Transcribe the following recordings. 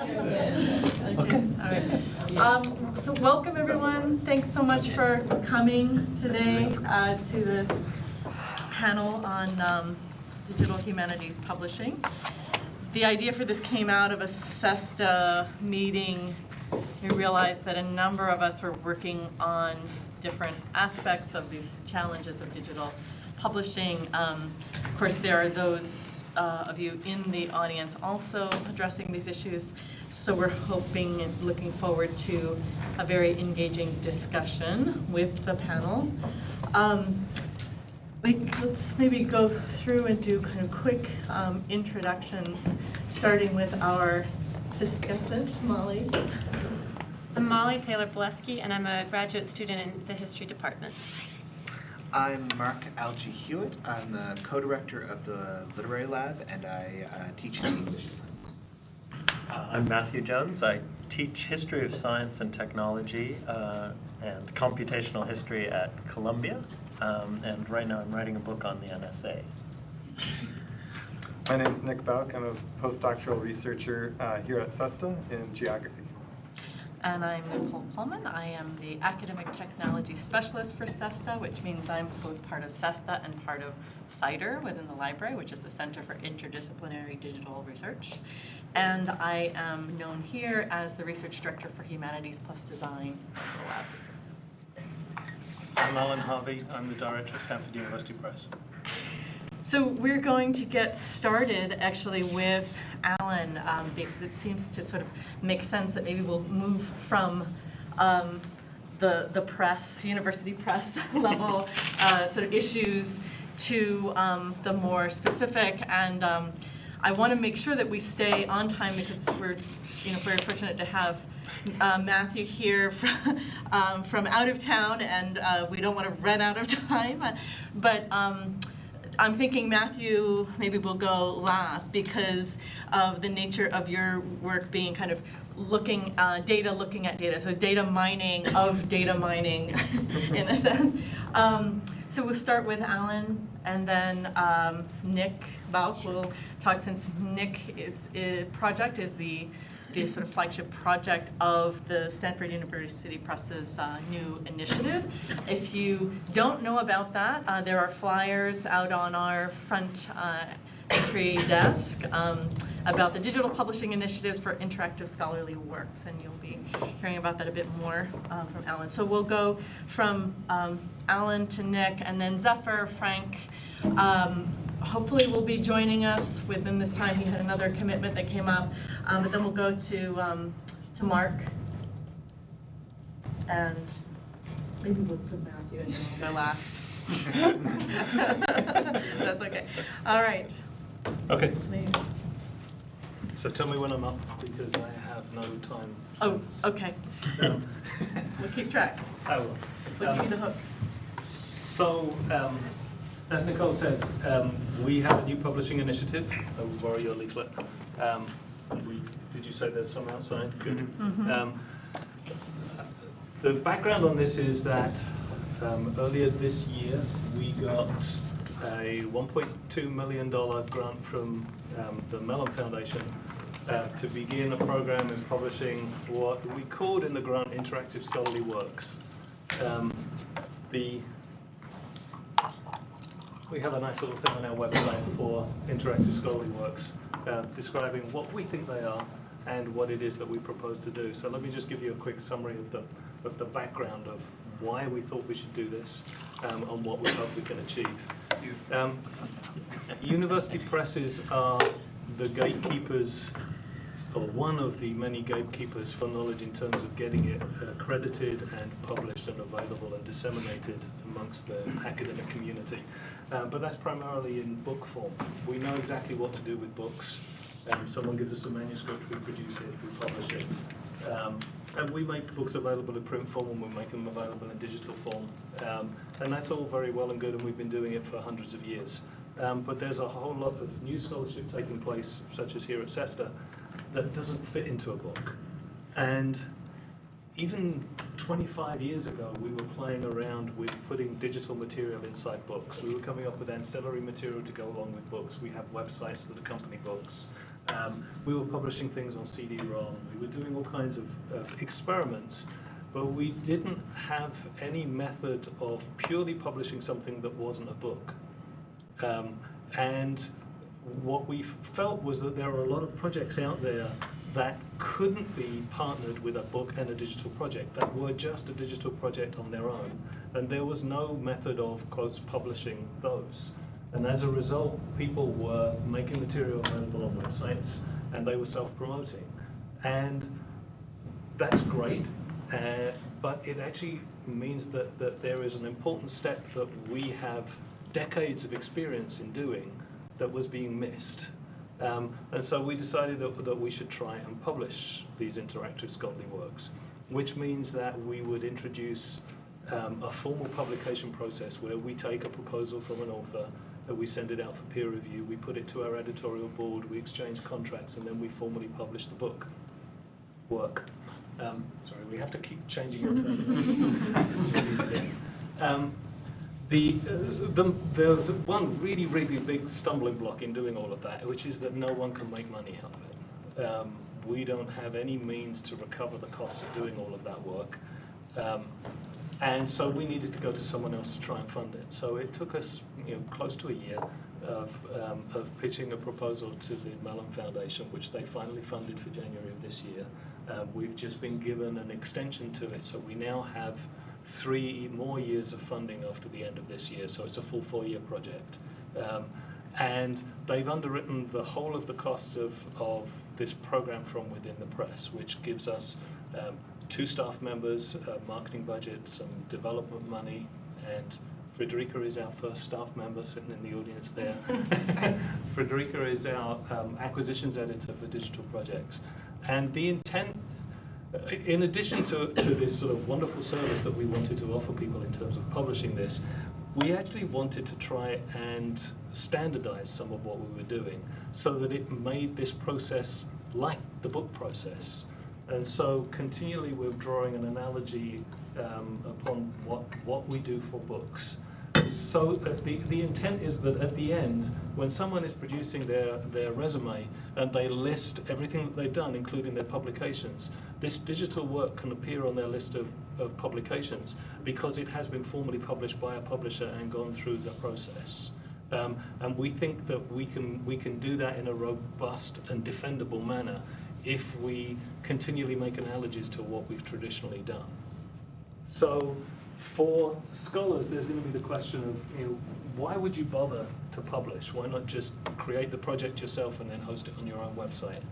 Okay. All right. So welcome everyone. Thanks so much for coming today to this panel on Digital Humanities Publishing. The idea for this came out of a CESTA meeting. We realized that a number of us were working on different aspects of these challenges of digital publishing. Of course, there are those of you in the audience also addressing these issues. So we're hoping and looking forward to a very engaging discussion with the panel. Let's maybe go through and do kind of quick introductions, starting with our discussant, Molly. I'm Molly Taylor-Poleskey, and I'm a graduate student in the history department. I'm Mark Algee-Hewitt. I'm the co-director of the Literary Lab, and I teach in the English department. I'm Matthew Jones. I teach history of science and technology and computational history at Columbia. And right now I'm writing a book on the NSA. My name is Nick Bauch. I'm a postdoctoral researcher here at CESTA in geography. And I'm Nicole Coleman. I am the academic technology specialist for CESTA, which means I'm both part of CESTA and part of CIDR within the library, which is the Center for Interdisciplinary Digital Research. And I am known here as the research director for Humanities plus Design at the labs at CESTA. I'm Alan Harvey. I'm the director at Stanford University Press. So we're going to get started actually with Alan because it seems to sort of make sense that maybe we'll move from the press, university press level sort of issues to the more specific. And I want to make sure that we stay on time because we're very fortunate to have Matthew here from out of town, and we don't want to run out of time. But I'm thinking Matthew maybe will go last because of the nature of your work being kind of looking at data, so data mining of data mining in a sense. So we'll start with Alan, and then Nick Bauch will talk, since Nick's project is the sort of flagship project of the Stanford University Press's new initiative. If you don't know about that, there are flyers out on our front entry desk about the digital publishing initiatives for interactive scholarly works, and you'll be hearing about that a bit more from Alan. So we'll go from Alan to Nick, and then Zephyr, Frank, hopefully will be joining us within this time. He had another commitment that came up, but then we'll go to Mark, and maybe we'll put Matthew and then we'll go last. That's okay. All right. Okay. Please. So tell me when I'm up because I have no time. Oh, okay. We'll keep track. I will. We'll give you the hook. So, as Nicole said, we have a new publishing initiative. I will borrow your leaflet. Did you say there's some outside? Good. Mm-hmm. The background on this is that earlier this year we got a $1.2 million grant from the Mellon Foundation to begin a program in publishing what we called in the grant interactive scholarly works. We have a nice little thing on our website for interactive scholarly works describing what we think they are and what it is that we propose to do. So let me just give you a quick summary of the background of why we thought we should do this and what we hope we can achieve. University presses are the gatekeepers, or one of the many gatekeepers for knowledge in terms of getting it accredited and published and available and disseminated amongst the academic community. But that's primarily in book form. We know exactly what to do with books. Someone gives us a manuscript, we produce it, we publish it. And we make books available in print form, and we make them available in digital form. And that's all very well and good, and we've been doing it for hundreds of years. But there's a whole lot of new scholarship taking place, such as here at CESTA, that doesn't fit into a book. And even 25 years ago, we were playing around with putting digital material inside books. We were coming up with ancillary material to go along with books. We have websites that accompany books. We were publishing things on CD-ROM. We were doing all kinds of experiments, but we didn't have any method of purely publishing something that wasn't a book. And what we felt was that there are a lot of projects out there that couldn't be partnered with a book and a digital project, that were just a digital project on their own, and there was no method of, quotes, publishing those. And as a result, people were making material available on websites, and they were self-promoting. And that's great, but it actually means that there is an important step that we have decades of experience in doing that was being missed. And so we decided that we should try and publish these interactive scholarly works, which means that we would introduce a formal publication process where we take a proposal from an author, that we send it out for peer review, we put it to our editorial board, we exchange contracts, and then we formally publish the book. Sorry, we have to keep changing your term. There's one really, really big stumbling block in doing all of that, which is that no one can make money out of it. We don't have any means to recover the costs of doing all of that work. And so we needed to go to someone else to try and fund it. So it took us close to a year of pitching a proposal to the Mellon Foundation, which they finally funded for January of this year. We've just been given an extension to it, so we now have 3 more years of funding after the end of this year, so it's a full 4-year project. And they've underwritten the whole of the costs of this program from within the press, which gives us 2 staff members, a marketing budget, some development money, and Frederica is our first staff member sitting in the audience there. Frederica is our acquisitions editor for digital projects. And the intent, in addition to this sort of wonderful service that we wanted to offer people in terms of publishing this, we actually wanted to try and standardize some of what we were doing so that it made this process like the book process. And so continually we're drawing an analogy upon what we do for books. So the intent is that at the end, when someone is producing their resume and they list everything that they've done, including their publications, this digital work can appear on their list of publications because it has been formally published by a publisher and gone through the process. And we think that we can do that in a robust and defendable manner if we continually make analogies to what we've traditionally done. So for scholars, there's going to be the question of, why would you bother to publish? Why not just create the project yourself and then host it on your own website?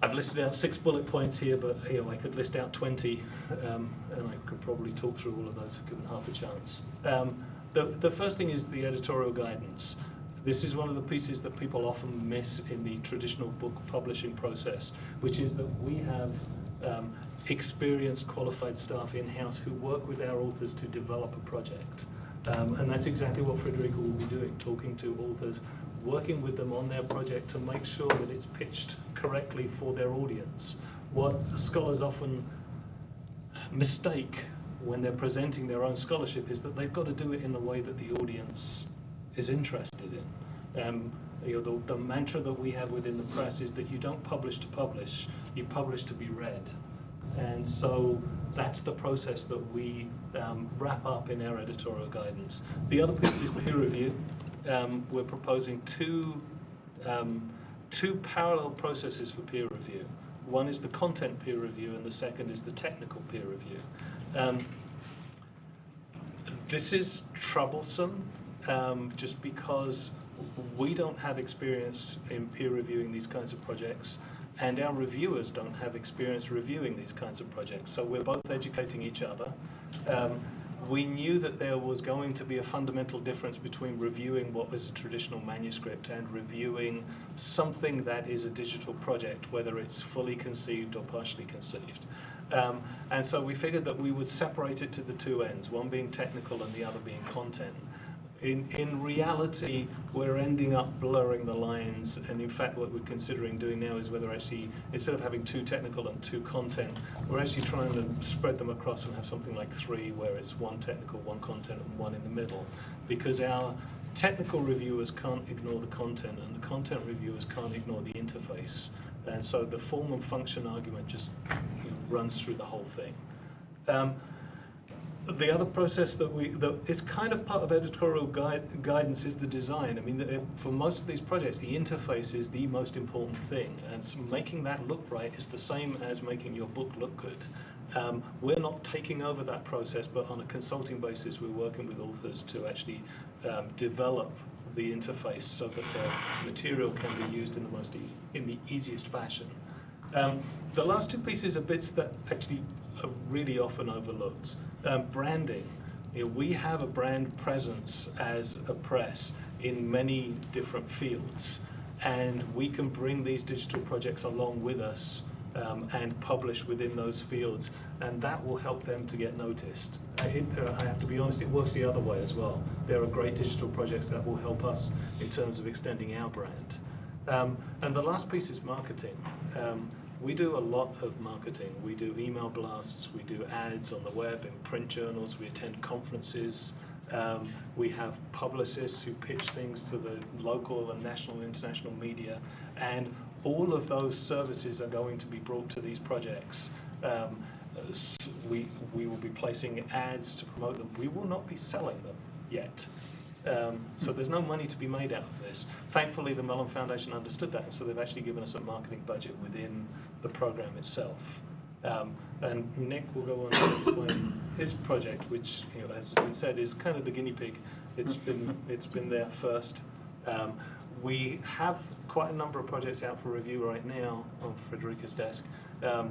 I've listed out 6 bullet points here, but I could list out 20, and I could probably talk through all of those if given half a chance. The first thing is the editorial guidance. This is one of the pieces that people often miss in the traditional book publishing process, which is that we have experienced, qualified staff in-house who work with our authors to develop a project. And that's exactly what Frederica will be doing, talking to authors, working with them on their project to make sure that it's pitched correctly for their audience. What scholars often mistake when they're presenting their own scholarship is that they've got to do it in a way that the audience is interested in. The mantra that we have within the press is that you don't publish to publish, you publish to be read. And so that's the process that we wrap up in our editorial guidance. The other piece is peer review. We're proposing two parallel processes for peer review. One is the content peer review, and the second is the technical peer review. This is troublesome just because we don't have experience in peer reviewing these kinds of projects, and our reviewers don't have experience reviewing these kinds of projects. So we're both educating each other. We knew that there was going to be a fundamental difference between reviewing what was a traditional manuscript and reviewing something that is a digital project, whether it's fully conceived or partially conceived. And so we figured that we would separate it to the two ends, one being technical and the other being content. In reality, we're ending up blurring the lines, and in fact what we're considering doing now is whether actually, instead of having 2 technical and 2 content, we're actually trying to spread them across and have something like 3, where it's 1 technical, 1 content, and 1 in the middle. Because our technical reviewers can't ignore the content, and the content reviewers can't ignore the interface. And so the form and function argument just runs through the whole thing. The other process that it's kind of part of editorial guidance is the design. I mean, for most of these projects, the interface is the most important thing, and so making that look right is the same as making your book look good. We're not taking over that process, but on a consulting basis, we're working with authors to actually develop the interface so that the material can be used in the easiest fashion. The last two pieces are bits that actually are really often overlooked. Branding. We have a brand presence as a press in many different fields, and we can bring these digital projects along with us and publish within those fields, and that will help them to get noticed. I have to be honest, it works the other way as well. There are great digital projects that will help us in terms of extending our brand. And the last piece is marketing. We do a lot of marketing. We do email blasts, we do ads on the web, in print journals, we attend conferences. We have publicists who pitch things to the local and national and international media, and all of those services are going to be brought to these projects. We will be placing ads to promote them. We will not be selling them yet. So there's no money to be made out of this. Thankfully, the Mellon Foundation understood that, and so they've actually given us a marketing budget within the program itself. And Nick will go on to explain his project, which, as has been said, is kind of the guinea pig. It's been there first. We have quite a number of projects out for review right now on Frederica's desk,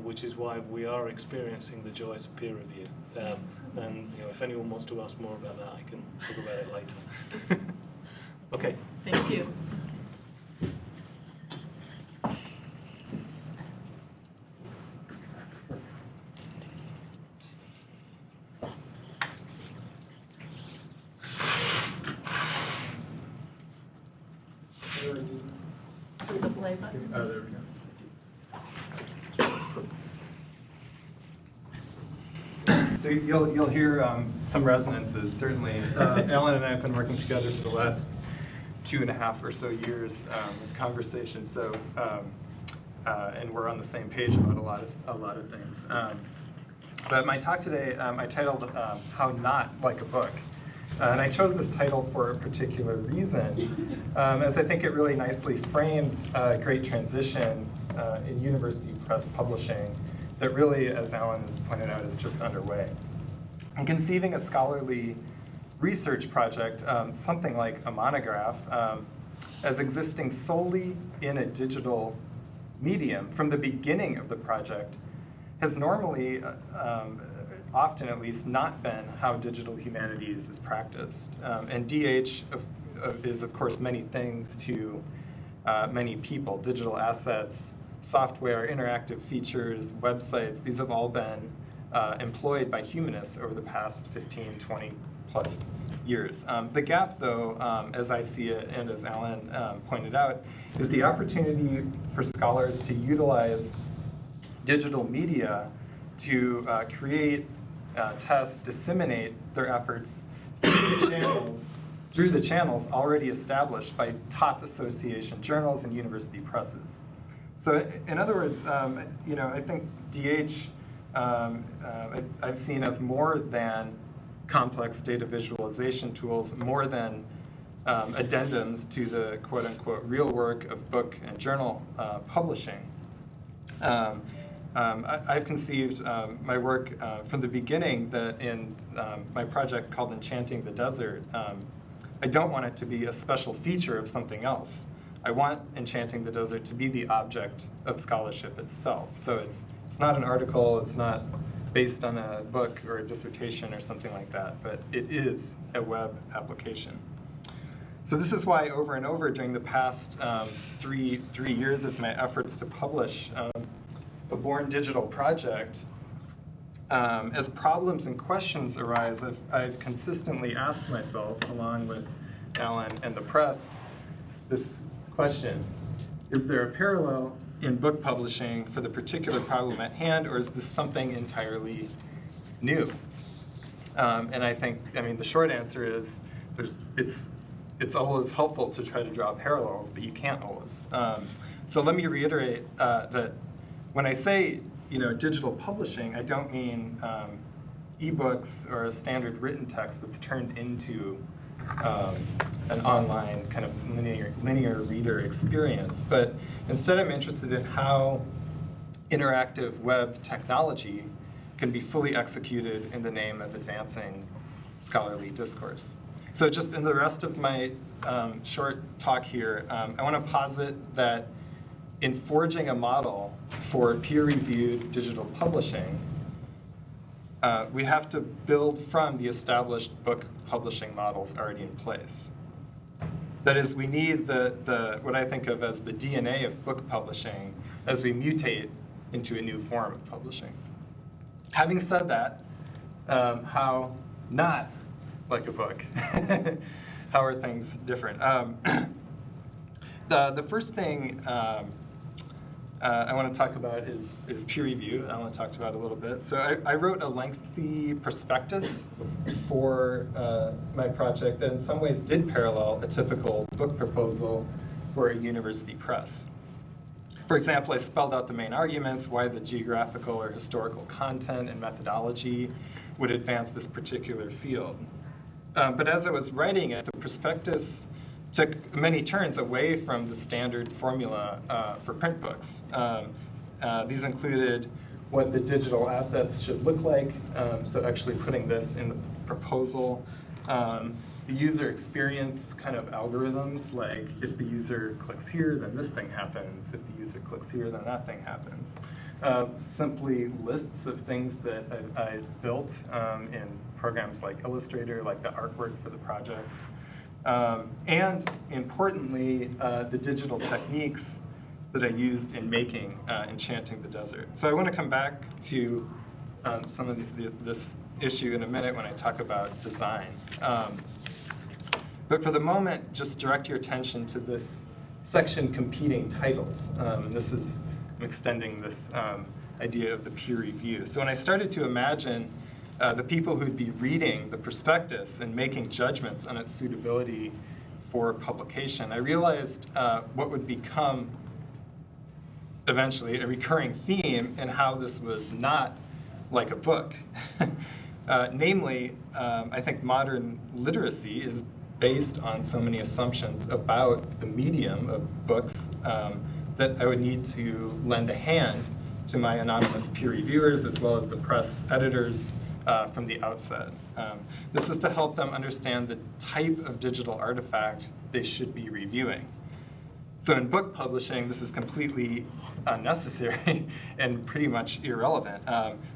which is why we are experiencing the joys of peer review. And if anyone wants to ask more about that, I can talk about it later. Okay. Thank you. So the play button? Oh, there we go. So you'll hear some resonances, certainly. Alan and I have been working together for the last 2.5 or so years with conversations, so and we're on the same page about a lot of things. But my talk today, I titled "How Not Like a Book," and I chose this title for a particular reason, as I think it really nicely frames a great transition in university press publishing that really, as Alan has pointed out, is just underway. And conceiving a scholarly research project, something like a monograph, as existing solely in a digital medium from the beginning of the project has normally, often at least, not been how digital humanities is practiced. And DH is, of course, many things to many people. Digital assets, software, interactive features, websites, these have all been employed by humanists over the past 15, 20 plus years. The gap, though, as I see it, and as Alan pointed out, is the opportunity for scholars to utilize digital media to create, test, disseminate their efforts through the channels already established by top association journals and university presses. So in other words, I think DH I've seen as more than complex data visualization tools, more than addendums to the quote-unquote real work of book and journal publishing. I've conceived my work from the beginning that in my project called Enchanting the Desert, I don't want it to be a special feature of something else. I want Enchanting the Desert to be the object of scholarship itself. So it's not an article, it's not based on a book or a dissertation or something like that, but it is a web application. So this is why over and over during the past three years of my efforts to publish a Born Digital project, as problems and questions arise, I've consistently asked myself, along with Alan and the press, this question: is there a parallel in book publishing for the particular problem at hand, or is this something entirely new? And I think, the short answer is it's always helpful to try to draw parallels, but you can't always. So let me reiterate that when I say digital publishing, I don't mean ebooks or a standard written text that's turned into an online kind of linear reader experience, but instead I'm interested in how interactive web technology can be fully executed in the name of advancing scholarly discourse. So just in the rest of my short talk here, I want to posit that in forging a model for peer-reviewed digital publishing, we have to build from the established book publishing models already in place. That is, we need what I think of as the DNA of book publishing as we mutate into a new form of publishing. Having said that, how not like a book? How are things different? The first thing I want to talk about is peer review. Alan talked about it a little bit. So I wrote a lengthy prospectus for my project that in some ways did parallel a typical book proposal for a university press. For example, I spelled out the main arguments, why the geographical or historical content and methodology would advance this particular field. But as I was writing it, the prospectus took many turns away from the standard formula for print books. These included what the digital assets should look like, so actually putting this in the proposal. The user experience kind of algorithms, like if the user clicks here, then this thing happens. If the user clicks here, then that thing happens. Simply lists of things that I've built in programs like Illustrator, like the artwork for the project. And importantly, the digital techniques that I used in making Enchanting the Desert. So I want to come back to some of this issue in a minute when I talk about design. But for the moment, just direct your attention to this section, competing titles. I'm extending this idea of the peer review. So when I started to imagine the people who'd be reading the prospectus and making judgments on its suitability for publication, I realized what would become eventually a recurring theme in how this was not like a book. Namely, I think modern literacy is based on so many assumptions about the medium of books that I would need to lend a hand to my anonymous peer reviewers as well as the press editors from the outset. This was to help them understand the type of digital artifact they should be reviewing. So in book publishing, this is completely unnecessary and pretty much irrelevant.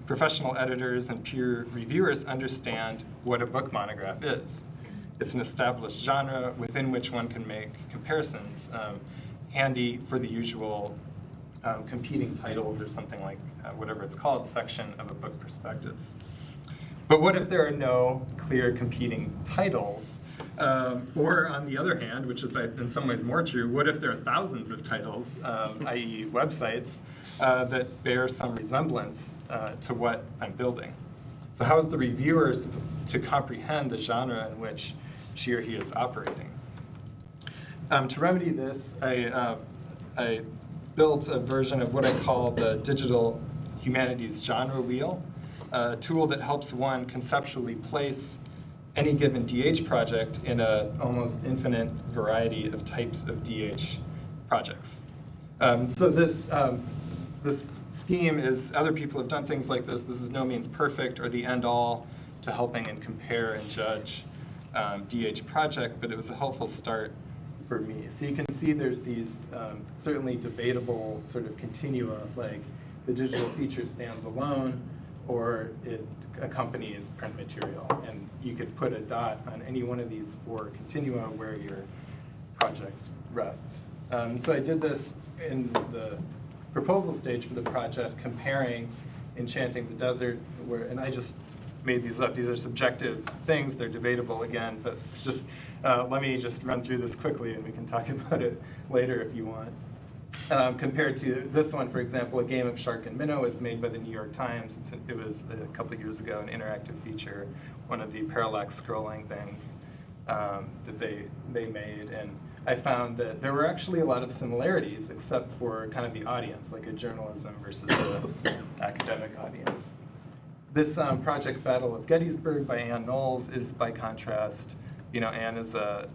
Professional editors and peer reviewers understand what a book monograph is. It's an established genre within which one can make comparisons, handy for the usual competing titles or something like whatever it's called section of a book prospectus. But what if there are no clear competing titles? Or on the other hand, which is in some ways more true, what if there are thousands of titles, i.e. websites, that bear some resemblance to what I'm building? So how is the reviewer to comprehend the genre in which she or he is operating? To remedy this, I built a version of what I call the Digital Humanities genre wheel, a tool that helps one conceptually place any given DH project in an almost infinite variety of types of DH projects. So this scheme is, other people have done things like this. This is no means perfect or the end all to helping and compare and judge DH project, but it was a helpful start for me. So you can see there's these certainly debatable sort of continua, like the digital feature stands alone or it accompanies print material. And you could put a dot on any one of these four continua where your project rests. So I did this in the proposal stage for the project, comparing Enchanting the Desert, and I just made these up. These are subjective things. They're debatable again, but just let me just run through this quickly and we can talk about it later if you want. Compared to this one, for example, A Game of Shark and Minnow is made by the New York Times. It was a couple of years ago an interactive feature, one of the parallax scrolling things. that they made, and I found that there were actually a lot of similarities, except for kind of the audience, like a journalism versus an academic audience. This project, Battle of Gettysburg by Ann Knowles, is by contrast, Ann is a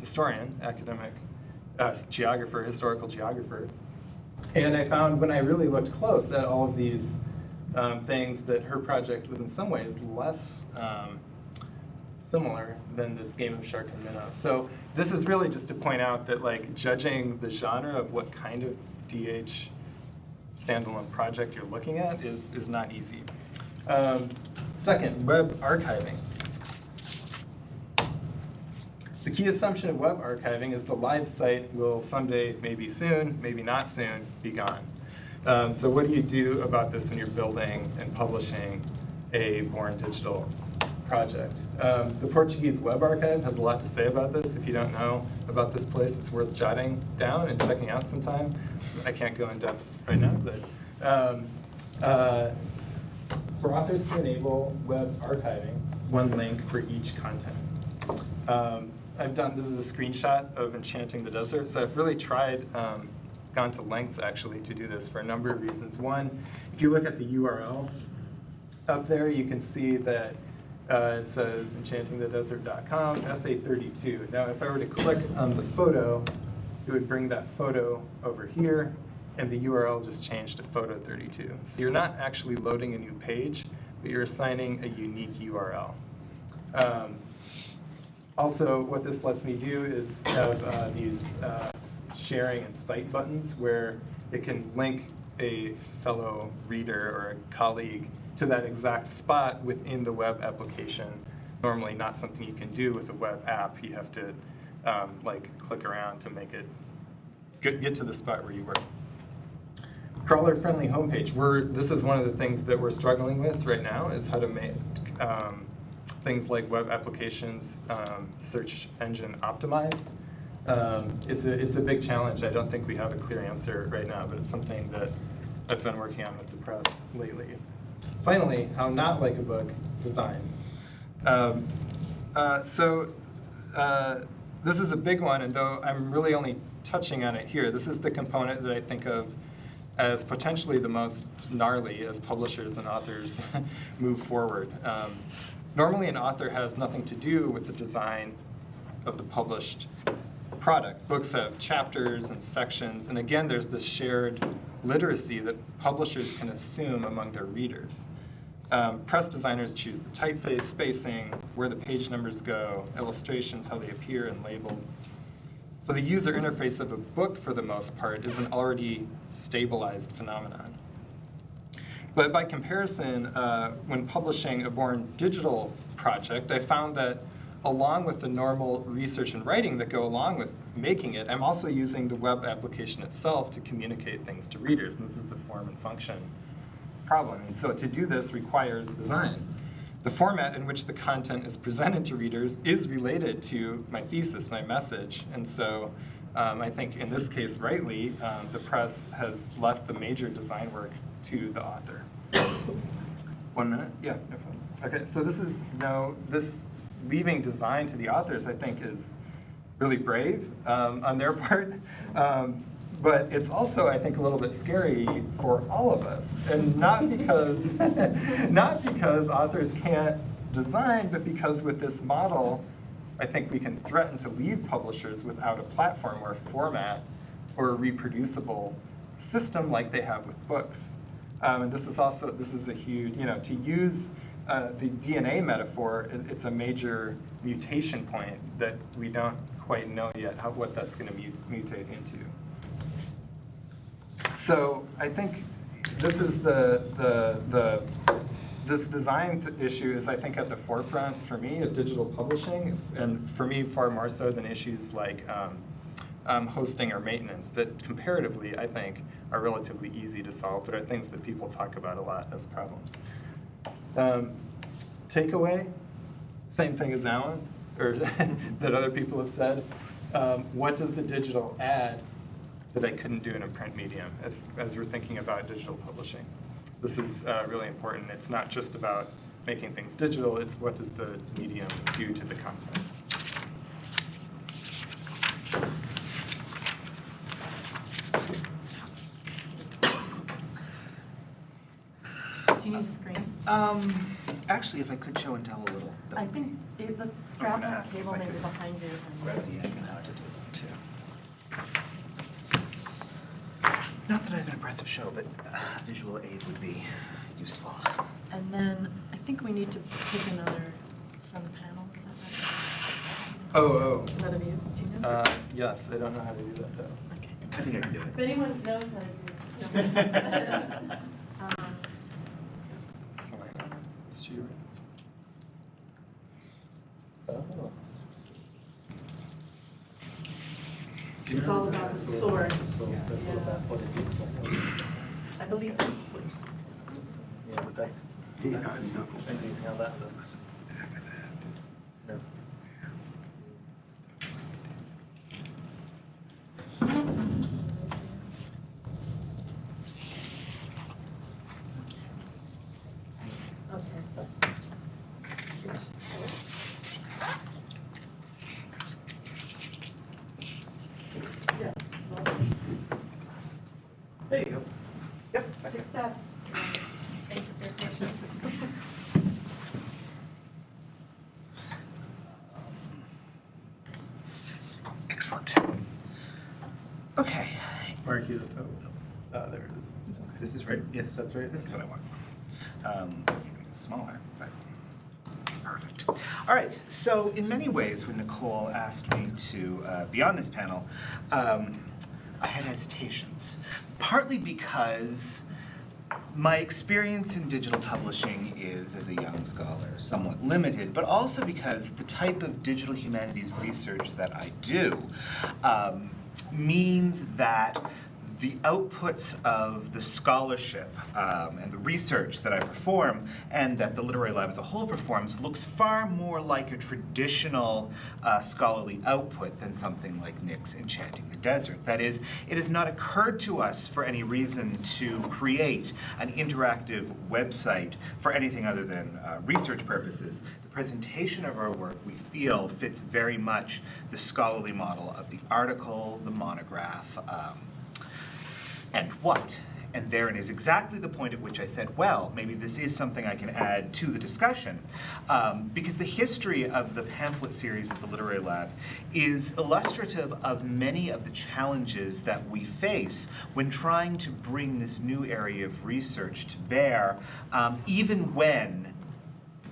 historian, academic geographer, historical geographer. And I found when I really looked close at all of these things that her project was in some ways less similar than this game of shark and minnow. So this is really just to point out that judging the genre of what kind of DH standalone project you're looking at is not easy. Second, web archiving. The key assumption of web archiving is the live site will someday, maybe soon, maybe not soon, be gone. So what do you do about this when you're building and publishing a born digital project? The Portuguese Web Archive has a lot to say about this. If you don't know about this place, it's worth jotting down and checking out sometime. I can't go in depth right now, but for authors to enable web archiving, one link for each content. This is a screenshot of Enchanting the Desert, so I've really tried, gone to lengths actually to do this for a number of reasons. One, if you look at the URL up there, you can see that it says enchantingthedesert.com, SA32. Now, if I were to click on the photo, it would bring that photo over here, and the URL just changed to photo 32. So you're not actually loading a new page, but you're assigning a unique URL. Also, what this lets me do is have these sharing and cite buttons where it can link a fellow reader or a colleague to that exact spot within the web application. Normally not something you can do with a web app. You have to click around to make it get to the spot where you work. Crawler-friendly homepage. This is one of the things that we're struggling with right now, is how to make things like web applications search engine optimized. It's a big challenge. I don't think we have a clear answer right now, but it's something that I've been working on with the press lately. Finally, how not like a book design. This is a big one, and though I'm really only touching on it here, this is the component that I think of as potentially the most gnarly as publishers and authors move forward. Normally, an author has nothing to do with the design of the published product. Books have chapters and sections, and again, there's this shared literacy that publishers can assume among their readers. Press designers choose the typeface, spacing, where the page numbers go, illustrations, how they appear and labeled. So the user interface of a book, for the most part, is an already stabilized phenomenon. But by comparison, when publishing a born digital project, I found that along with the normal research and writing that go along with making it, I'm also using the web application itself to communicate things to readers. And this is the form and function problem. And so to do this requires design. The format in which the content is presented to readers is related to my thesis, my message. And so I think in this case, rightly, the press has left the major design work to the author. 1 minute? Yeah, no problem. Okay, so this leaving design to the authors, I think, is really brave on their part. But it's also, I think, a little bit scary for all of us, and not because authors can't design, but because with this model, I think we can threaten to leave publishers without a platform or a format or a reproducible system like they have with books. And this is a huge, to use the DNA metaphor, it's a major mutation point that we don't quite know yet what that's going to mutate into. So I think this is this design issue is, I think, at the forefront for me of digital publishing, and for me far more so than issues like hosting or maintenance that comparatively, I think, are relatively easy to solve, but are things that people talk about a lot as problems. Takeaway, same thing as Alan, or that other people have said. What does the digital add that I couldn't do in a print medium as we're thinking about digital publishing? This is really important. It's not just about making things digital, it's what does the medium do to the content. you need a screen? Actually, if I could show and tell a little. that I would think, let's I was grab gonna that ask if table I maybe could behind you. grab the edge and how to do that too. Not that I have an impressive show, but visual aid would be useful. And then I think we need to pick another from the panel, is that right? Oh, Is that of you? Do you know? yes, I don't know how to do that though. Okay. I think I can do it. If anyone knows how to do it, jump in. Sorry. It's you. Oh. It's all about the source. So that's Yeah. what that what it looks like. I believe that's Yeah, but that's amazing how that looks. No. okay. Yeah. There you go. Yep, that's it. Success. Thanks for your patience. Excellent. Okay. Mark, you, there it is. This is right. Yes, that's right. This is what I want. Make it smaller, but perfect. All right. So in many ways, when Nicole asked me to be on this panel, I had hesitations. Partly because my experience in digital publishing is, as a young scholar, somewhat limited, but also because the type of digital humanities research that I do means that the outputs of the scholarship and the research that I perform and that the Literary Lab as a whole performs looks far more like a traditional scholarly output than something like Nick's Enchanting the Desert. That is, it has not occurred to us for any reason to create an interactive website for anything other than research purposes. The presentation of our work, we feel, fits very much the scholarly model of the article, the monograph, and what? And therein is exactly the point at which I said, well, maybe this is something I can add to the discussion, because the history of the pamphlet series at the Literary Lab is illustrative of many of the challenges that we face when trying to bring this new area of research to bear, even when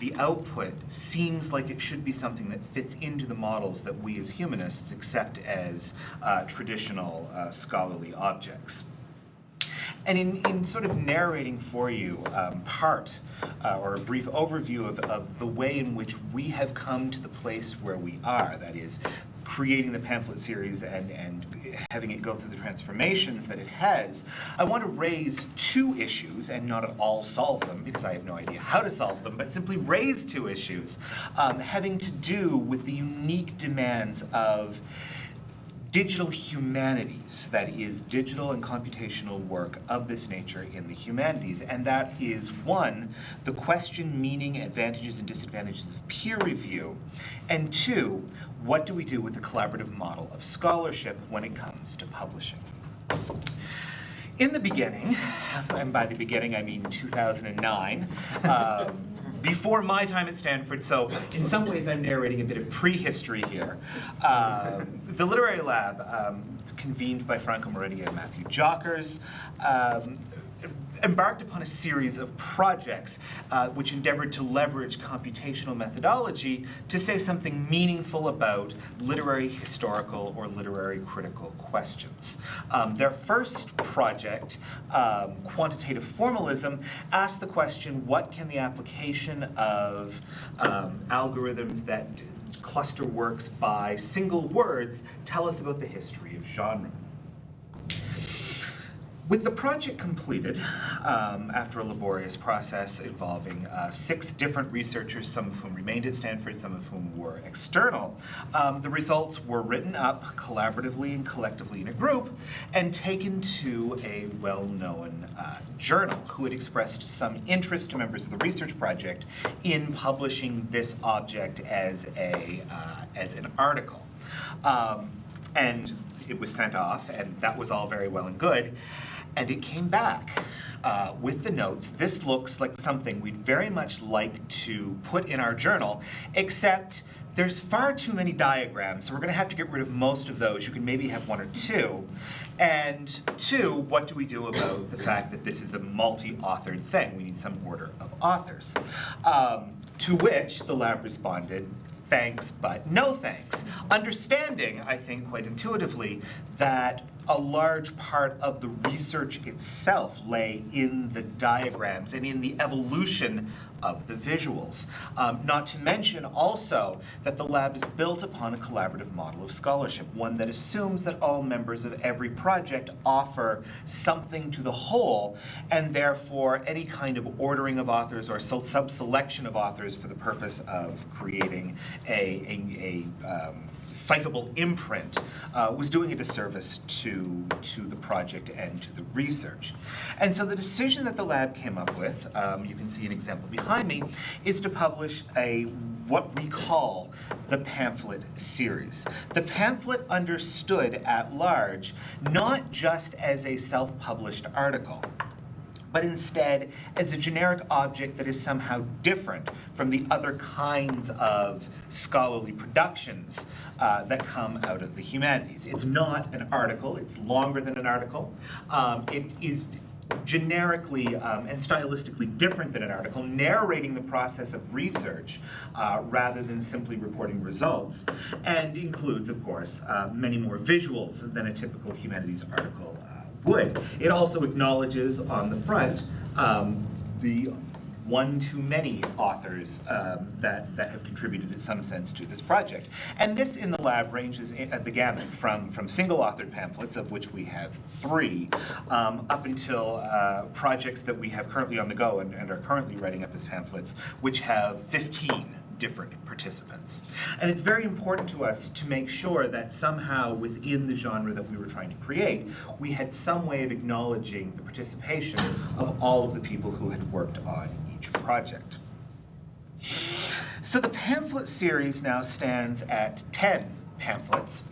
the output seems like it should be something that fits into the models that we as humanists accept as traditional scholarly objects. And in sort of narrating for you or a brief overview of the way in which we have come to the place where we are, that is, creating the pamphlet series and having it go through the transformations that it has, I want to raise two issues and not at all solve them, because I have no idea how to solve them, but simply raise two issues having to do with the unique demands of digital humanities, that is, digital and computational work of this nature in the humanities. And that is, one, the question, meaning, advantages and disadvantages of peer review, and two, what do we do with the collaborative model of scholarship when it comes to publishing? In the beginning, and by the beginning I mean 2009, before my time at Stanford, so in some ways I'm narrating a bit of prehistory here. The Literary Lab, convened by Franco Moretti and Matthew Jockers, embarked upon a series of projects which endeavored to leverage computational methodology to say something meaningful about literary, historical, or literary critical questions. Their first project, Quantitative Formalism, asked the question, what can the application of algorithms that cluster works by single words tell us about the history of genre? With the project completed, after a laborious process involving 6 different researchers, some of whom remained at Stanford, some of whom were external, the results were written up collaboratively and collectively in a group and taken to a well-known journal who had expressed some interest to members of the research project in publishing this object as an article. And it was sent off, and that was all very well and good. And it came back with the notes. This looks like something we'd very much like to put in our journal, except there's far too many diagrams, so we're going to have to get rid of most of those. You can maybe have one or two. And two, what do we do about the fact that this is a multi-authored thing? We need some order of authors. To which the lab responded, thanks, but no thanks. Understanding, I think, quite intuitively, that a large part of the research itself lay in the diagrams and in the evolution of the visuals. Not to mention also that the lab is built upon a collaborative model of scholarship, one that assumes that all members of every project offer something to the whole, and therefore any kind of ordering of authors or sub-selection of authors for the purpose of creating a citable imprint was doing a disservice to the project and to the research. And so the decision that the lab came up with, you can see an example behind me, is to publish what we call the pamphlet series. The pamphlet understood at large, not just as a self-published article, but instead as a generic object that is somehow different from the other kinds of scholarly productions that come out of the humanities. It's not an article, it's longer than an article. It is generically and stylistically different than an article, narrating the process of research rather than simply reporting results, and includes, of course, many more visuals than a typical humanities article would. It also acknowledges on the front the one too many authors that have contributed in some sense to this project. And this in the lab ranges the gamut from single-authored pamphlets, of which we have 3, up until projects that we have currently on the go and are currently writing up as pamphlets, which have 15 different participants. And it's very important to us to make sure that somehow within the genre that we were trying to create, we had some way of acknowledging the participation of all of the people who had worked on each project. So the pamphlet series now stands at 10 pamphlets,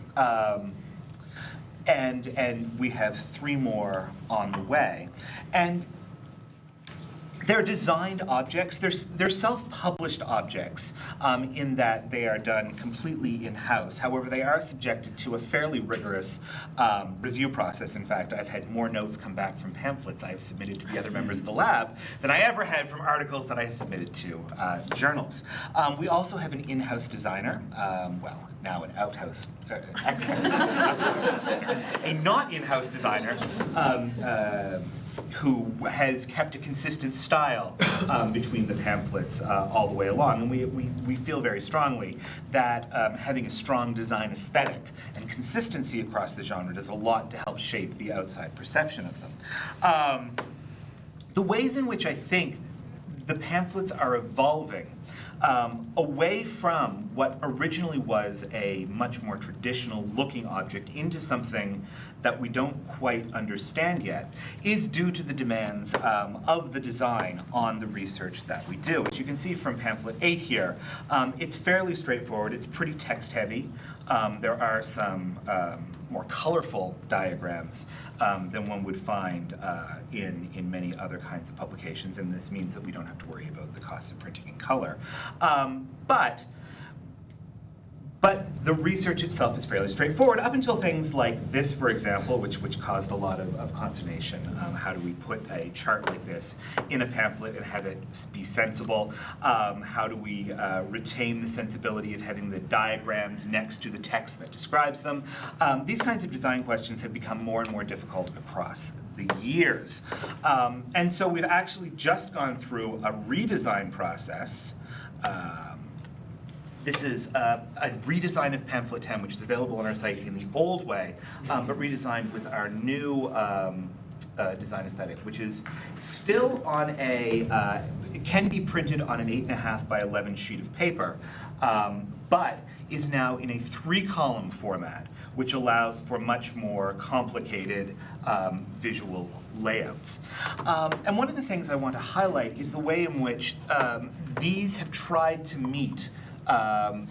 and we have 3 more on the way. And they're designed objects, they're self-published objects in that they are done completely in-house. However, they are subjected to a fairly rigorous review process. In fact, I've had more notes come back from pamphlets I have submitted to the other members of the lab than I ever had from articles that I have submitted to journals. We also have an in-house designer, well, now an out-house, a not in-house designer, who has kept a consistent style between the pamphlets all the way along. And we feel very strongly that having a strong design aesthetic and consistency across the genre does a lot to help shape the outside perception of them. The ways in which I think the pamphlets are evolving away from what originally was a much more traditional looking object into something that we don't quite understand yet is due to the demands of the design on the research that we do. As you can see from pamphlet 8 here, it's fairly straightforward, it's pretty text heavy. There are some more colorful diagrams than one would find in many other kinds of publications, and this means that we don't have to worry about the cost of printing in color. But the research itself is fairly straightforward, up until things like this, for example, which caused a lot of consternation. How do we put a chart like this in a pamphlet and have it be sensible? How do we retain the sensibility of having the diagrams next to the text that describes them? These kinds of design questions have become more and more difficult across the years. And so we've actually just gone through a redesign process. This is a redesign of pamphlet 10, which is available on our site in the old way, but redesigned with our new design aesthetic, which is still on it can be printed on an 8.5 by 11 sheet of paper, but is now in a 3-column format, which allows for much more complicated visual layouts. And one of the things I want to highlight is the way in which these have tried to meet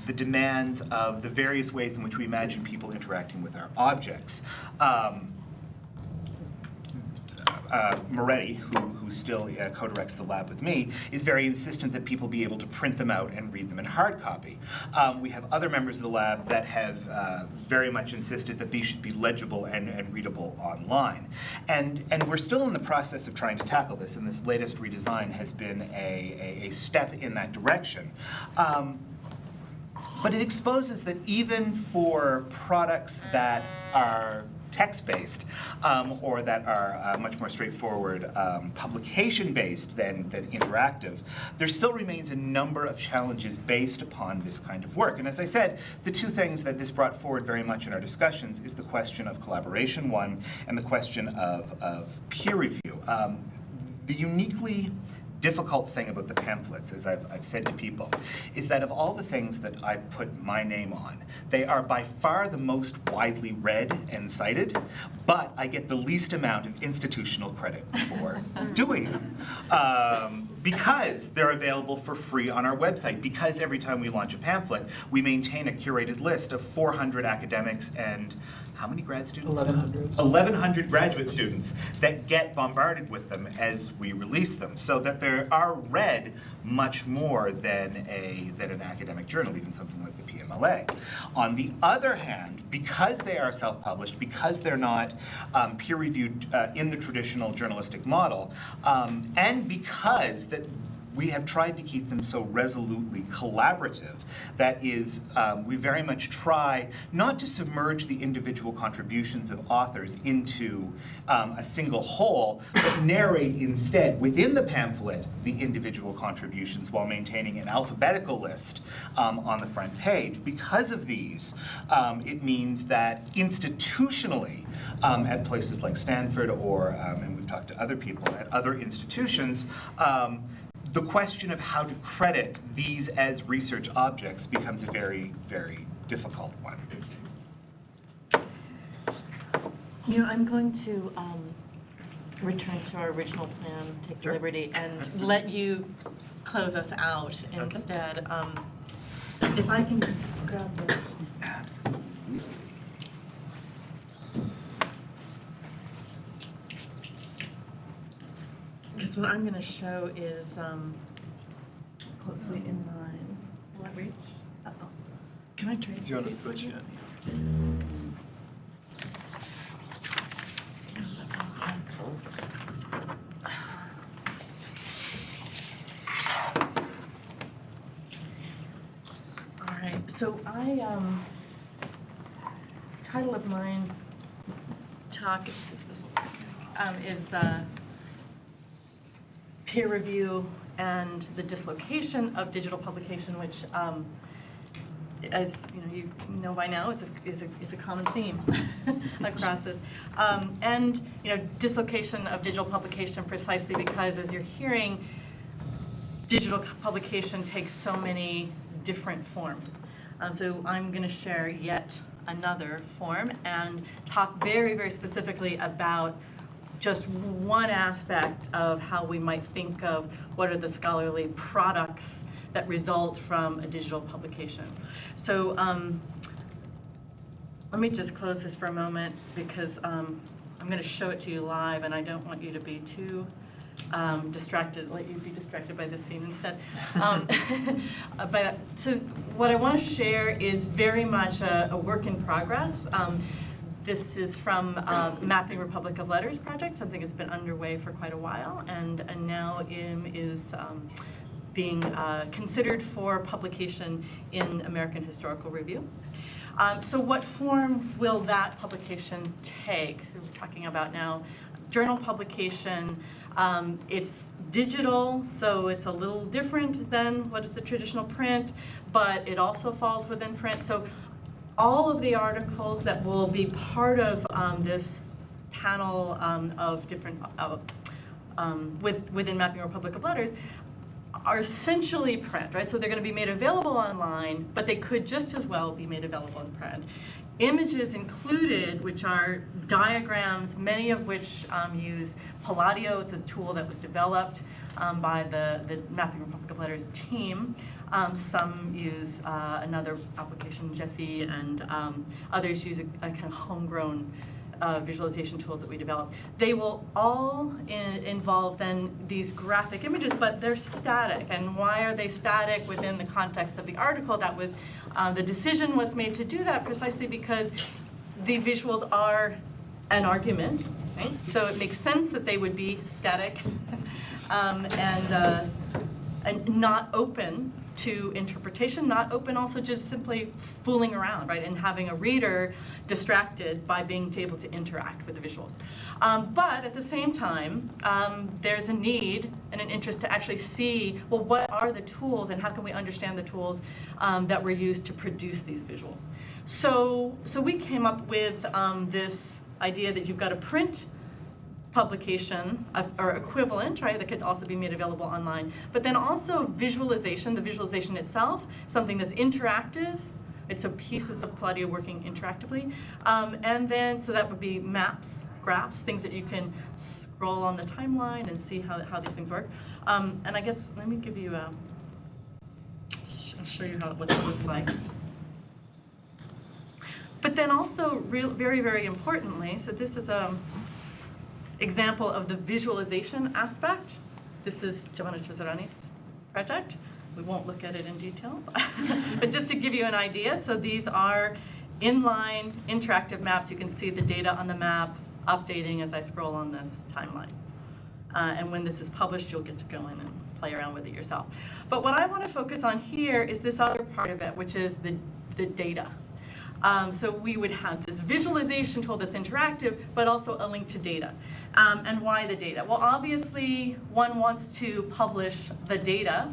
the demands of the various ways in which we imagine people interacting with our objects. Moretti, who still co-directs the lab with me, is very insistent that people be able to print them out and read them in hard copy. We have other members of the lab that have very much insisted that these should be legible and readable online. And we're still in the process of trying to tackle this, and this latest redesign has been a step in that direction. But it exposes that even for products that are text-based, or that are much more straightforward publication-based than interactive, there still remains a number of challenges based upon this kind of work. And as I said, the two things that this brought forward very much in our discussions is the question of collaboration, one, and the question of peer review. The uniquely difficult thing about the pamphlets, as I've said to people, is that of all the things that I put my name on, they are by far the most widely read and cited, but I get the least amount of institutional credit for doing them. Because they're available for free on our website, because every time we launch a pamphlet, we maintain a curated list of 400 academics and how many grad students? 1,100. 1,100 graduate students that get bombarded with them as we release them, so that they are read much more than an academic journal, even something like the PMLA. On the other hand, because they are self-published, because they're not peer-reviewed in the traditional journalistic model, and because that we have tried to keep them so resolutely collaborative. That is, we very much try not to submerge the individual contributions of authors into a single whole, but narrate instead within the pamphlet the individual contributions while maintaining an alphabetical list on the front page. Because of these, it means that institutionally, at places like Stanford or, and we've talked to other people at other institutions, the question of how to credit these as research objects becomes a very, very difficult one. You know, I'm going to return to our original plan, take the liberty, and let you close us out instead. If I can grab this. Absolutely. Because what I'm going to show is closely in line. Will that reach? Uh-oh. Can I trade? Do you want to switch it? All right. So title of mine talk is peer review and the dislocation of digital publication, which, as you know by now, is a common theme across this. And dislocation of digital publication precisely because, as you're hearing, digital publication takes so many different forms. So I'm going to share yet another form and talk very, very specifically about just one aspect of how we might think of what are the scholarly products that result from a digital publication. So let me just close this for a moment because I'm going to show it to you live, and I don't want you to be too distracted, let you be distracted by this scene instead. So what I want to share is very much a work in progress. This is from Mapping Republic of Letters project, something that's been underway for quite a while, and now is being considered for publication in American Historical Review. So what form will that publication take? So we're talking about now journal publication. It's digital, so it's a little different than what is the traditional print, but it also falls within print. So all of the articles that will be part of this panel of different, within Mapping Republic of Letters are essentially print, right? So they're going to be made available online, but they could just as well be made available in print. Images included, which are diagrams, many of which use Palladio. It's a tool that was developed by the Mapping Republic of Letters team. Some use another application, Jeffy, and others use a kind of homegrown visualization tools that we develop. They will all involve then these graphic images, but they're static. And why are they static within the context of the article? That was, the decision was made to do that precisely because the visuals are an argument, right? So it makes sense that they would be static and not open to interpretation, not open also just simply fooling around, right, and having a reader distracted by being able to interact with the visuals. But at the same time, there's a need and an interest to actually see, well, what are the tools and how can we understand the tools that were used to produce these visuals? So we came up with this idea that you've got a print publication or equivalent, right, that could also be made available online, but then also visualization, the visualization itself, something that's interactive. It's so pieces of Claudia working interactively. And then, so that would be maps, graphs, things that you can scroll on the timeline and see how these things work. And I guess, let me give you I'll show you what it looks like. But then also, very, very importantly, so this is example of the visualization aspect. This is Giovanna Cesarani's project. We won't look at it in detail, but just to give you an idea, so these are inline interactive maps. You can see the data on the map updating as I scroll on this timeline. And when this is published, you'll get to go in and play around with it yourself. But what I want to focus on here is this other part of it, which is the data. So we would have this visualization tool that's interactive, but also a link to data. And why the data? Well, obviously, one wants to publish the data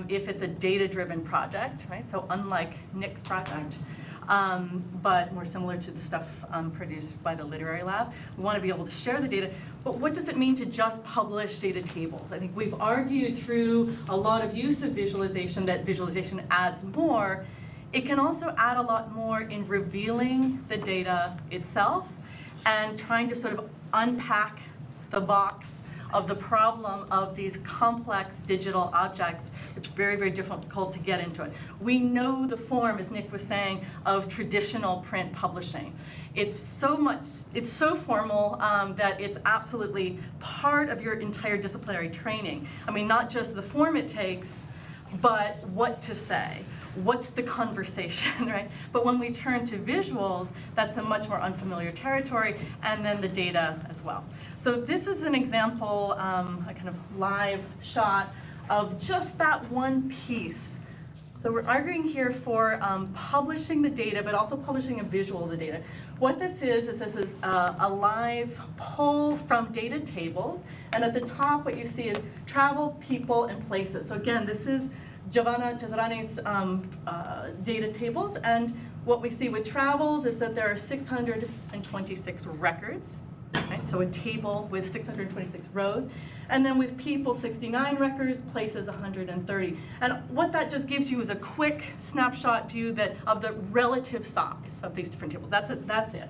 if it's a data-driven project, right? So unlike Nick's project, but more similar to the stuff produced by the Literary Lab, we want to be able to share the data. But what does it mean to just publish data tables? I think we've argued through a lot of use of visualization that visualization adds more. It can also add a lot more in revealing the data itself and trying to sort of unpack the box of the problem of these complex digital objects. It's very, very difficult to get into it. We know the form, as Nick was saying, of traditional print publishing. It's so formal that it's absolutely part of your entire disciplinary training. I mean, not just the form it takes, but what to say. What's the conversation, right? But when we turn to visuals, that's a much more unfamiliar territory, and then the data as well. So this is an example, a kind of live shot of just that one piece. So we're arguing here for publishing the data, but also publishing a visual of the data. What this is a live poll from data tables, and at the top what you see is travel, people, and places. So again, this is Giovanna Cesarani's data tables, and what we see with travels is that there are 626 records, right? So a table with 626 rows, and then with people, 69 records, places 130. And what that just gives you is a quick snapshot view of the relative size of these different tables. That's it.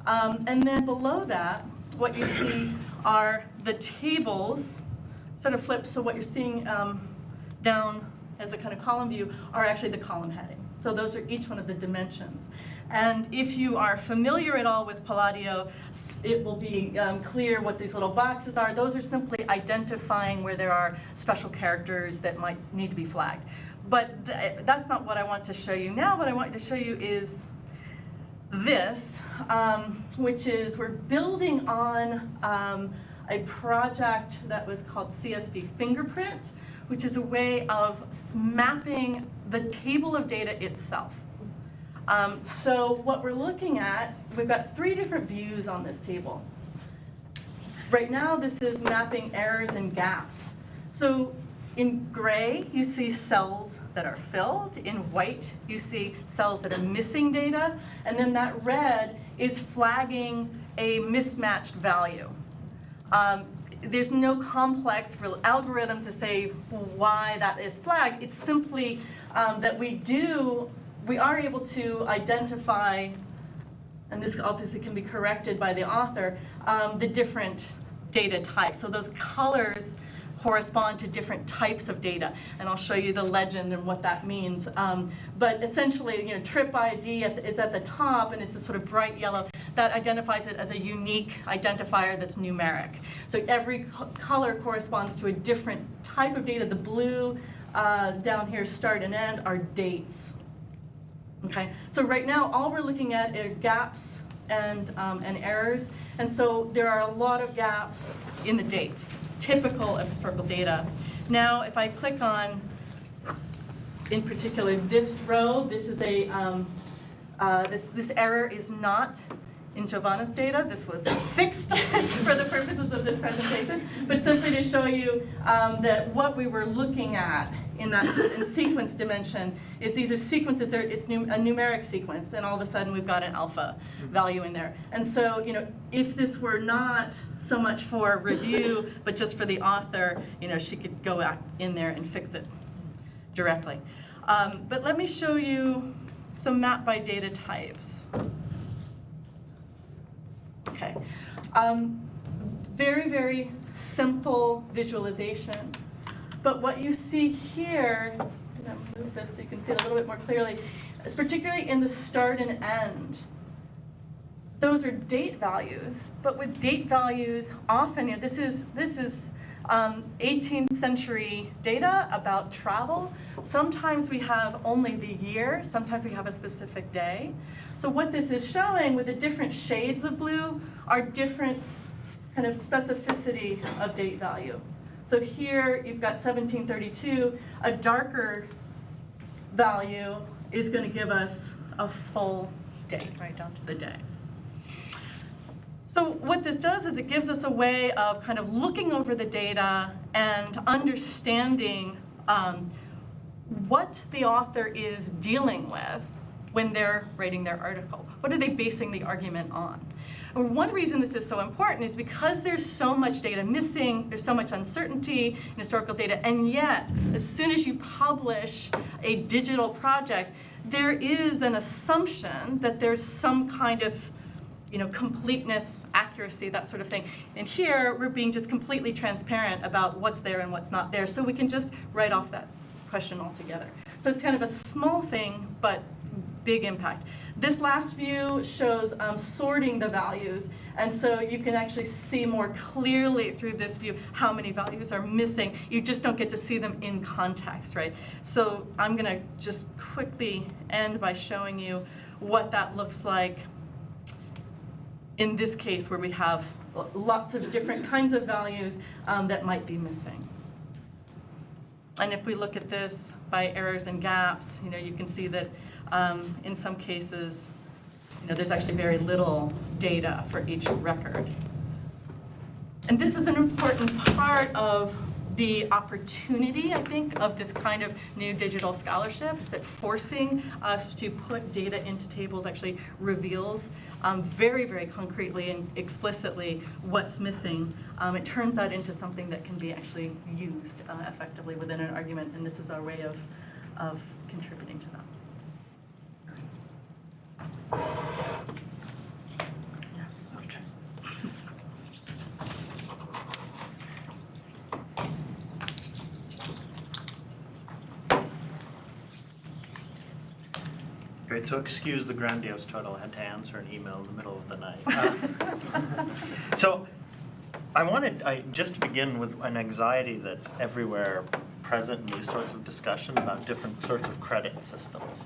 And then below that, what you see are the tables sort of flipped. So what you're seeing down as a kind of column view are actually the column heading. So those are each one of the dimensions. And if you are familiar at all with Palladio, it will be clear what these little boxes are. Those are simply identifying where there are special characters that might need to be flagged. But that's not what I want to show you now. What I want to show you is this, which is we're building on a project that was called CSV Fingerprint, which is a way of mapping the table of data itself. So what we're looking at, we've got 3 different views on this table. Right now, this is mapping errors and gaps. So in gray, you see cells that are filled. In white, you see cells that are missing data. And then that red is flagging a mismatched value. There's no complex real algorithm to say why that is flagged. It's simply that we are able to identify, and this obviously can be corrected by the author, the different data types. So those colors correspond to different types of data, and I'll show you the legend and what that means. But essentially, trip ID is at the top, and it's this sort of bright yellow that identifies it as a unique identifier that's numeric. So every color corresponds to a different type of data. The blue down here, start and end, are dates. Okay, so right now all we're looking at are gaps and errors, and so there are a lot of gaps in the dates, typical of historical data. Now, if I click on, in particular, this row, this is a this error is not in Giovanna's data. This was fixed for the purposes of this presentation, but simply to show you that what we were looking at in sequence dimension is these are sequences. It's a numeric sequence, and all of a sudden we've got an alpha value in there. And so, if this were not so much for review, but just for the author, she could go back in there and fix it directly. But let me show you some map by data types. Okay, very, very simple visualization. But what you see here, I'm going to move this so you can see it a little bit more clearly, is particularly in the start and end. Those are date values, but with date values, often, this is 18th century data about travel. Sometimes we have only the year, sometimes we have a specific day. So what this is showing with the different shades of blue are different kind of specificity of date value. So here you've got 1732, a darker value is going to give us a full date, right down to the day. So what this does is it gives us a way of kind of looking over the data and understanding what the author is dealing with when they're writing their article. What are they basing the argument on? And one reason this is so important is because there's so much data missing, there's so much uncertainty in historical data, and yet, as soon as you publish a digital project, there is an assumption that there's some kind of completeness, accuracy, that sort of thing. And here, we're being just completely transparent about what's there and what's not there, so we can just write off that question altogether. So it's kind of a small thing, but big impact. This last view shows sorting the values, and so you can actually see more clearly through this view how many values are missing. You just don't get to see them in context, right? So I'm going to just quickly end by showing you what that looks like in this case where we have lots of different kinds of values that might be missing. And if we look at this by errors and gaps, you can see that in some cases, there's actually very little data for each record. And this is an important part of the opportunity, I think, of this kind of new digital scholarship, is that forcing us to put data into tables actually reveals very, very concretely and explicitly what's missing. It turns that into something that can be actually used effectively within an argument, and this is our way of contributing to that. Yes, okay. Great, so excuse the grandiose total. I had to answer an email in the middle of the night. So I wanted just to begin with an anxiety that's everywhere present in these sorts of discussions about different sorts of credit systems.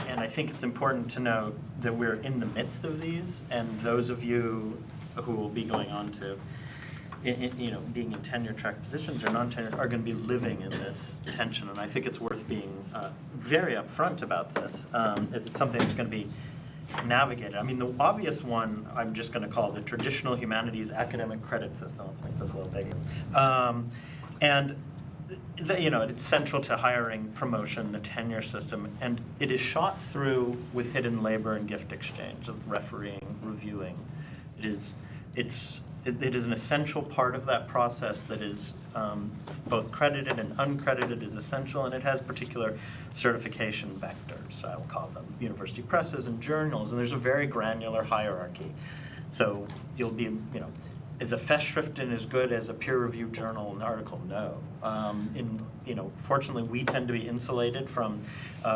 And I think it's important to note that we're in the midst of these, and those of you who will be going on to, being in tenure-track positions or non-tenure are going to be living in this tension. And I think it's worth being very upfront about this. It's something that's going to be navigated. I mean, the obvious one I'm just going to call the traditional humanities academic credit system. Let's make this a little bigger. And it's central to hiring, promotion, the tenure system, and it is shot through with hidden labor and gift exchange of refereeing, reviewing. It is an essential part of that process that is both credited and uncredited is essential, and it has particular certification vectors. I'll call them university presses and journals, and there's a very granular hierarchy. So you'll be, is a Festschriften as good as a peer-reviewed journal and article? No. Fortunately, we tend to be insulated from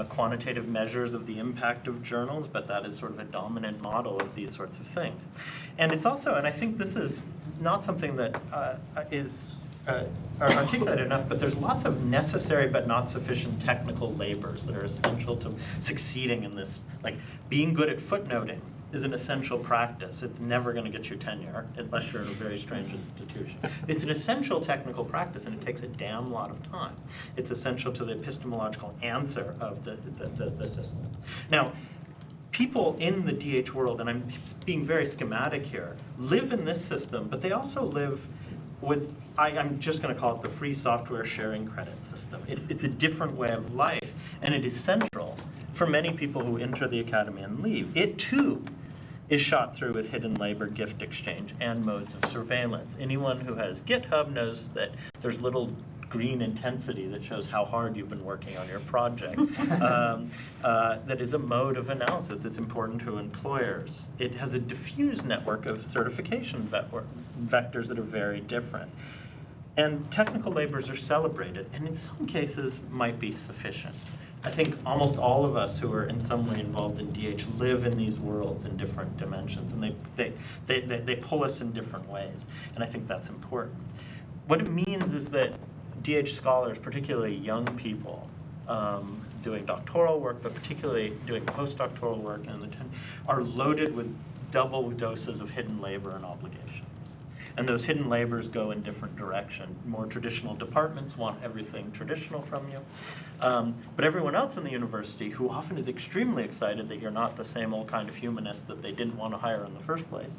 quantitative measures of the impact of journals, but that is sort of a dominant model of these sorts of things. And it's also, and I think this is not something that is articulated enough, but there's lots of necessary but not sufficient technical labors that are essential to succeeding in this. Like being good at footnoting is an essential practice. It's never going to get you tenure unless you're in a very strange institution. It's an essential technical practice, and it takes a damn lot of time. It's essential to the epistemological answer of the system. Now, people in the DH world, and I'm being very schematic here, live in this system, but they also live with, I'm just going to call it the free software sharing credit system. It's a different way of life, and it is central for many people who enter the academy and leave. It too is shot through with hidden labor, gift exchange, and modes of surveillance. Anyone who has GitHub knows that there's little green intensity that shows how hard you've been working on your project. That is a mode of analysis. It's important to employers. It has a diffused network of certification vectors that are very different. And technical labors are celebrated, and in some cases might be sufficient. I think almost all of us who are in some way involved in DH live in these worlds in different dimensions, and they pull us in different ways, and I think that's important. What it means is that DH scholars, particularly young people, doing doctoral work, but particularly doing postdoctoral work, are loaded with double doses of hidden labor and obligation. And those hidden labors go in different directions. More traditional departments want everything traditional from you. But everyone else in the university, who often is extremely excited that you're not the same old kind of humanist that they didn't want to hire in the first place,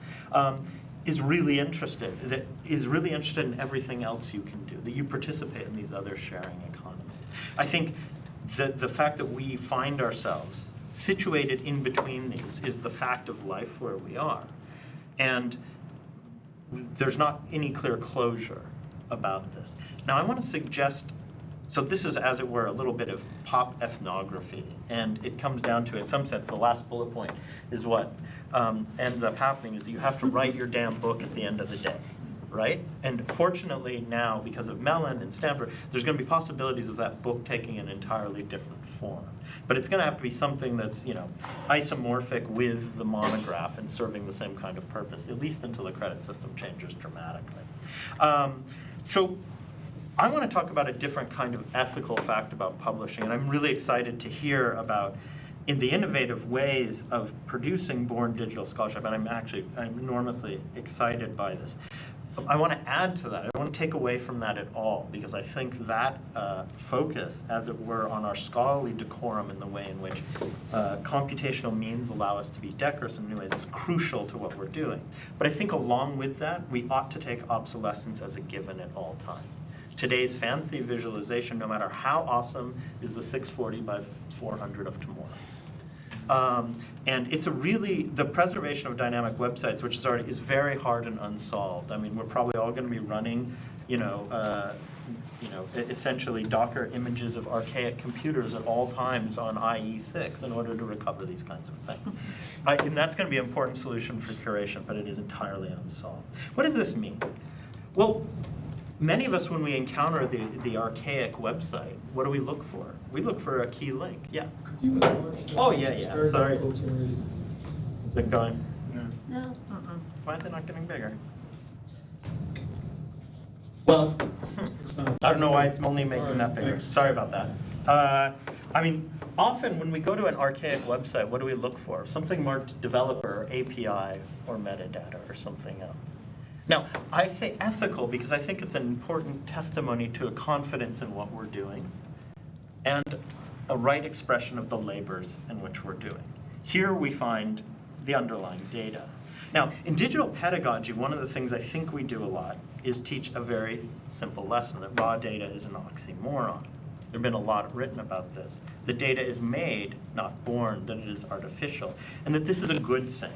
is really interested in everything else you can do, that you participate in these other sharing economies. I think that the fact that we find ourselves situated in between these is the fact of life where we are. And there's not any clear closure about this. Now I want to suggest, so this is, as it were, a little bit of pop ethnography, and it comes down to, in some sense, the last bullet point is what ends up happening is that you have to write your damn book at the end of the day, right? And fortunately now, because of Mellon and Stanford, there's going to be possibilities of that book taking an entirely different form. But it's going to have to be something that's, isomorphic with the monograph and serving the same kind of purpose, at least until the credit system changes dramatically. So I want to talk about a different kind of ethical fact about publishing, and I'm really excited to hear about in the innovative ways of producing born digital scholarship, and I'm enormously excited by this. I want to add to that. I don't want to take away from that at all, because I think that focus, as it were, on our scholarly decorum and the way in which computational means allow us to be decorous in new ways is crucial to what we're doing. But I think along with that, we ought to take obsolescence as a given at all times. Today's fancy visualization, no matter how awesome, is the 640 by 400 of tomorrow. And it's the preservation of dynamic websites, which is very hard and unsolved. I mean, we're probably all going to be running, essentially Docker images of archaic computers at all times on IE6 in order to recover these kinds of things. And that's going to be an important solution for curation, but it is entirely unsolved. What does this mean? Well, many of us, when we encounter the archaic website, what do we look for? We look for a key link. Yeah. Could you enlarge that? Oh, yeah. Sorry. Sorry. Is it going? No. Why is it not getting bigger? Well, I don't know why it's only making that bigger. Sorry about that. Often when we go to an archaic website, what do we look for? Something marked developer, API, or metadata, or something else. Now, I say ethical because I think it's an important testimony to a confidence in what we're doing and a right expression of the labors in which we're doing. Here we find the underlying data. Now, in digital pedagogy, one of the things I think we do a lot is teach a very simple lesson, that raw data is an oxymoron. There's been a lot written about this. The data is made, not born, that it is artificial, and that this is a good thing.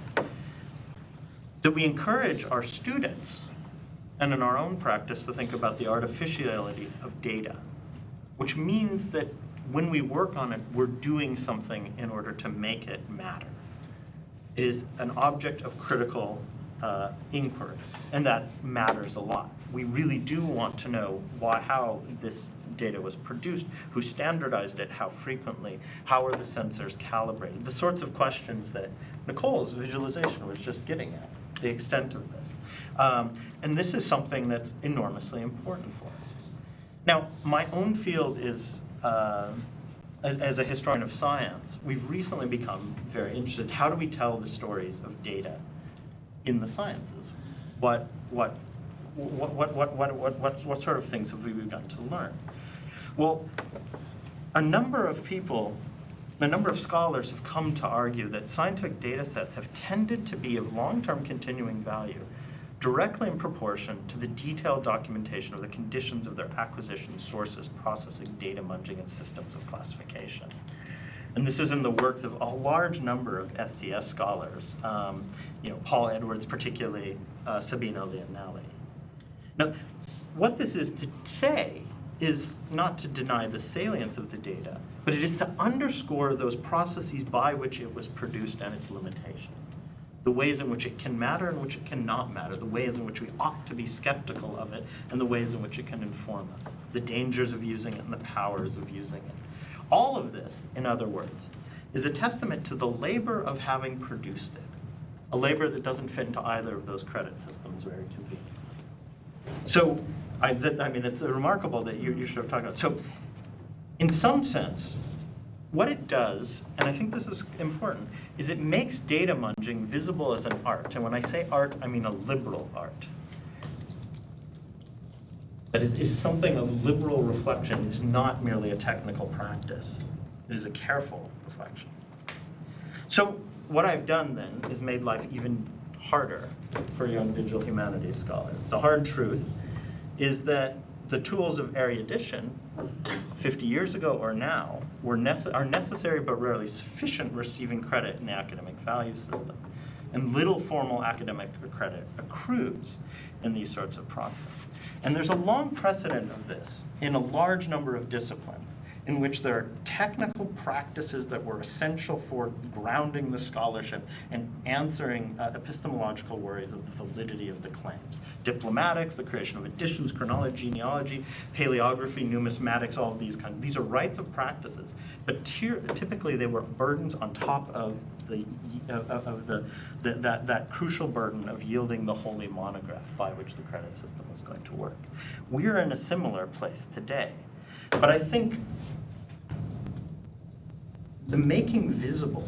That we encourage our students and in our own practice to think about the artificiality of data, which means that when we work on it, we're doing something in order to make it matter. It is an object of critical inquiry, and that matters a lot. We really do want to know how this data was produced, who standardized it, how frequently, how are the sensors calibrated, the sorts of questions that Nicole's visualization was just getting at, the extent of this. And this is something that's enormously important for us. Now, my own field is, as a historian of science, we've recently become very interested. How do we tell the stories of data in the sciences? What sort of things have we done to learn? Well, a number of scholars have come to argue that scientific data sets have tended to be of long-term continuing value directly in proportion to the detailed documentation of the conditions of their acquisition, sources, processing, data munging, and systems of classification. And this is in the works of a large number of STS scholars, Paul Edwards particularly, Sabina Leonelli. Now, what this is to say is not to deny the salience of the data, but it is to underscore those processes by which it was produced and its limitations. The ways in which it can matter and which it cannot matter, the ways in which we ought to be skeptical of it, and the ways in which it can inform us, the dangers of using it and the powers of using it. All of this, in other words, is a testament to the labor of having produced it, a labor that doesn't fit into either of those credit systems very conveniently. So, I mean, it's remarkable that you should have talked about. So, in some sense, what it does, and I think this is important, is it makes data munging visible as an art. And when I say art, I mean a liberal art. That is something of liberal reflection. It's not merely a technical practice. It is a careful reflection. So what I've done then is made life even harder for young digital humanities scholars. The hard truth is that the tools of erudition 50 years ago or now are necessary but rarely sufficient receiving credit in the academic value system. And little formal academic credit accrues in these sorts of processes. And there's a long precedent of this in a large number of disciplines in which there are technical practices that were essential for grounding the scholarship and answering epistemological worries of the validity of the claims. Diplomatics, the creation of editions, chronology, genealogy, paleography, numismatics, all of these these are rites of practices. But typically they were burdens on top of that crucial burden of yielding the holy monograph by which the credit system was going to work. We're in a similar place today. But I think the making visible,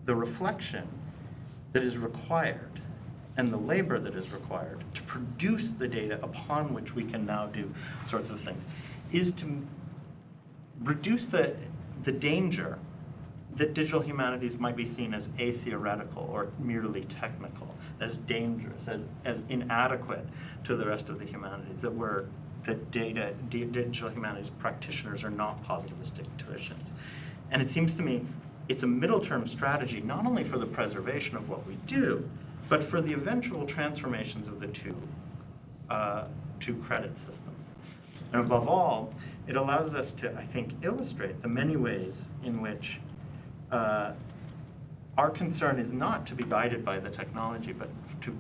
the reflection that is required, and the labor that is required to produce the data upon which we can now do sorts of things, is to reduce the danger that digital humanities might be seen as atheoretical or merely technical, as dangerous, as inadequate to the rest of the humanities, that digital humanities practitioners are not positivistic intuitions. And it seems to me it's a middle-term strategy, not only for the preservation of what we do, but for the eventual transformations of the two credit systems. And above all, it allows us to, I think, illustrate the many ways in which our concern is not to be guided by the technology, but to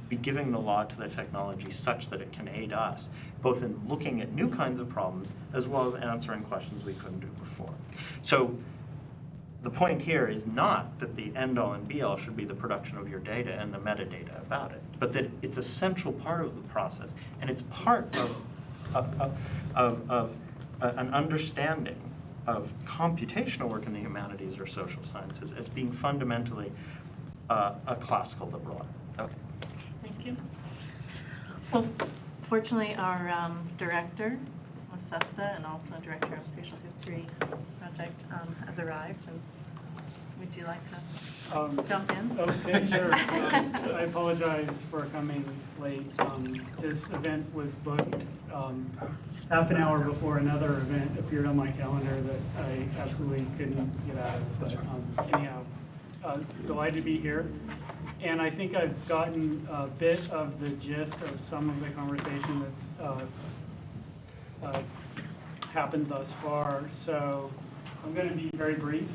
be giving the law to the technology such that it can aid us, both in looking at new kinds of problems as well as answering questions we couldn't do before. So the point here is not that the end-all and be-all should be the production of your data and the metadata about it, but that it's a central part of the process, and it's part of an understanding of computational work in the humanities or social sciences as being fundamentally a classical liberal art. Okay. Thank you. Well, fortunately, our director of CESTA and also director of Spatial History Project has arrived. And would you like to jump in? Okay, sure. I apologize for coming late. This event was booked half an hour before another event appeared on my calendar that I absolutely couldn't get out of. But anyhow, delighted to be here. And I think I've gotten a bit of the gist of some of the conversation that's happened thus far. So I'm going to be very brief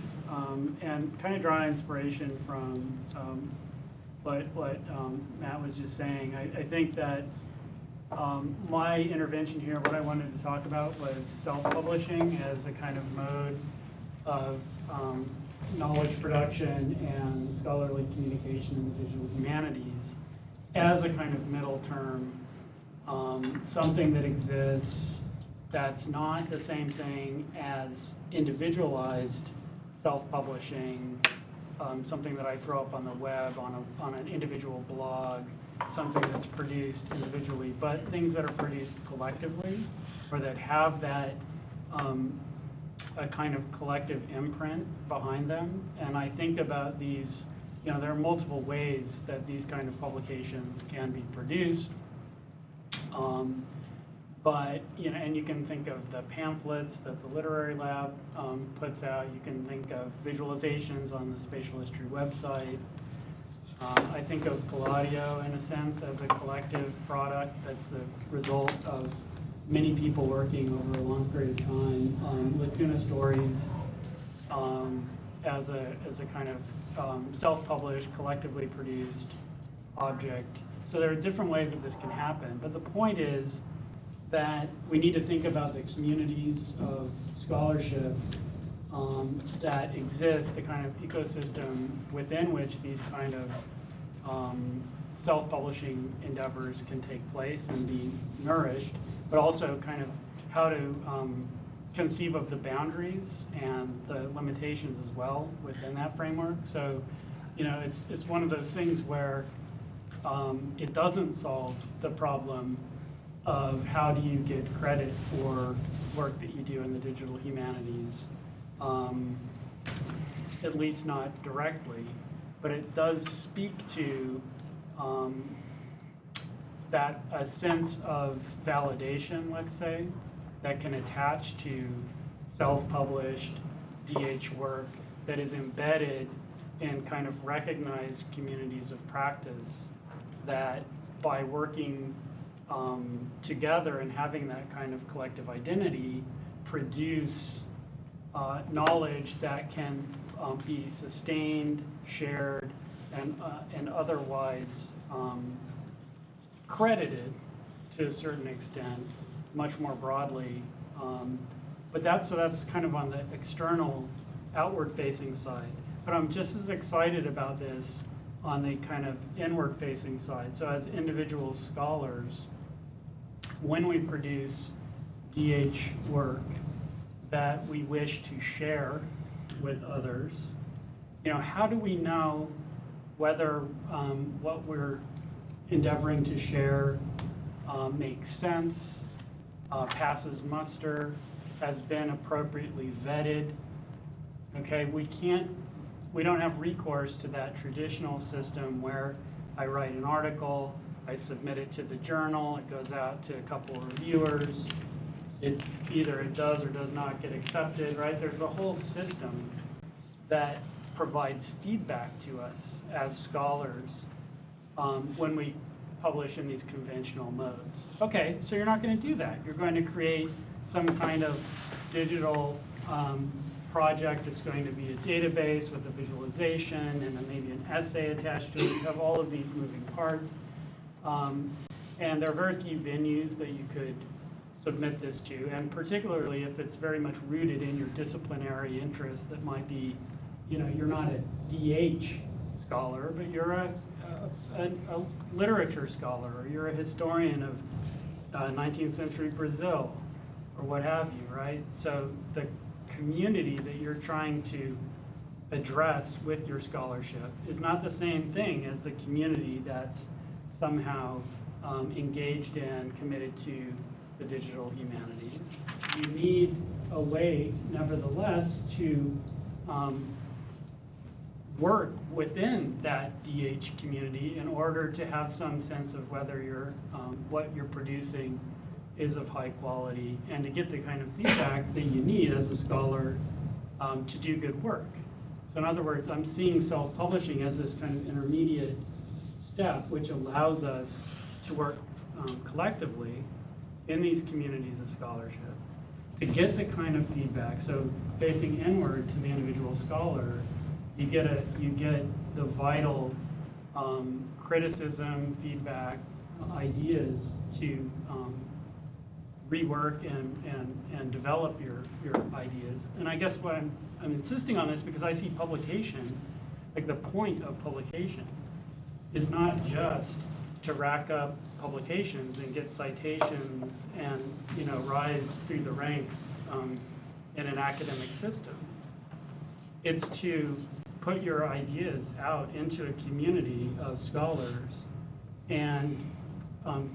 and kind of draw inspiration from what Matt was just saying. I think that my intervention here, what I wanted to talk about was self-publishing as a kind of mode of knowledge production and scholarly communication in the digital humanities as a kind of middle term, something that exists that's not the same thing as individualized self-publishing, something that I throw up on the web, on an individual blog, something that's produced individually, but things that are produced collectively or that have that a kind of collective imprint behind them. And I think about these, there are multiple ways that these kind of publications can be produced. But, and you can think of the pamphlets that the Literary Lab puts out. You can think of visualizations on the Spatial History website. I think of Palladio, in a sense, as a collective product that's the result of many people working over a long period of time. Lacuna Stories as a kind of self-published, collectively produced object. So there are different ways that this can happen. But the point is that we need to think about the communities of scholarship that exist, the kind of ecosystem within which these kind of self-publishing endeavors can take place and be nourished, but also kind of how to conceive of the boundaries and the limitations as well within that framework. So, it's one of those things where it doesn't solve the problem of how do you get credit for work that you do in the digital humanities, at least not directly, but it does speak to that a sense of validation, let's say, that can attach to self-published DH work that is embedded in kind of recognized communities of practice that by working together and having that kind of collective identity produce knowledge that can be sustained, shared, and otherwise credited to a certain extent, much more broadly. But that's kind of on the external, outward-facing side. But I'm just as excited about this on the kind of inward-facing side. So as individual scholars, when we produce DH work that we wish to share with others, how do we know whether what we're endeavoring to share makes sense, passes muster, has been appropriately vetted? Okay, we don't have recourse to that traditional system where I write an article, I submit it to the journal, it goes out to a couple of reviewers, either it does or does not get accepted, right? There's a whole system that provides feedback to us as scholars when we publish in these conventional modes. Okay, so you're not going to do that. You're going to create some kind of digital project that's going to be a database with a visualization and then maybe an essay attached to it. You have all of these moving parts. And there are very few venues that you could submit this to, and particularly if it's very much rooted in your disciplinary interest that might be, you're not a DH scholar, but you're a literature scholar, or you're a historian of 19th century Brazil, or what have you, right? So the community that you're trying to address with your scholarship is not the same thing as the community that's somehow engaged in, committed to the digital humanities. You need a way, nevertheless, to work within that DH community in order to have some sense of whether what you're producing is of high quality and to get the kind of feedback that you need as a scholar to do good work. So in other words, I'm seeing self-publishing as this kind of intermediate step which allows us to work collectively in these communities of scholarship to get the kind of feedback. So facing inward to the individual scholar, you get the vital criticism, feedback, ideas to rework and develop your ideas. And I guess what I'm insisting on this because I see publication, like the point of publication is not just to rack up publications and get citations and, you know, rise through the ranks in an academic system. It's to put your ideas out into a community of scholars and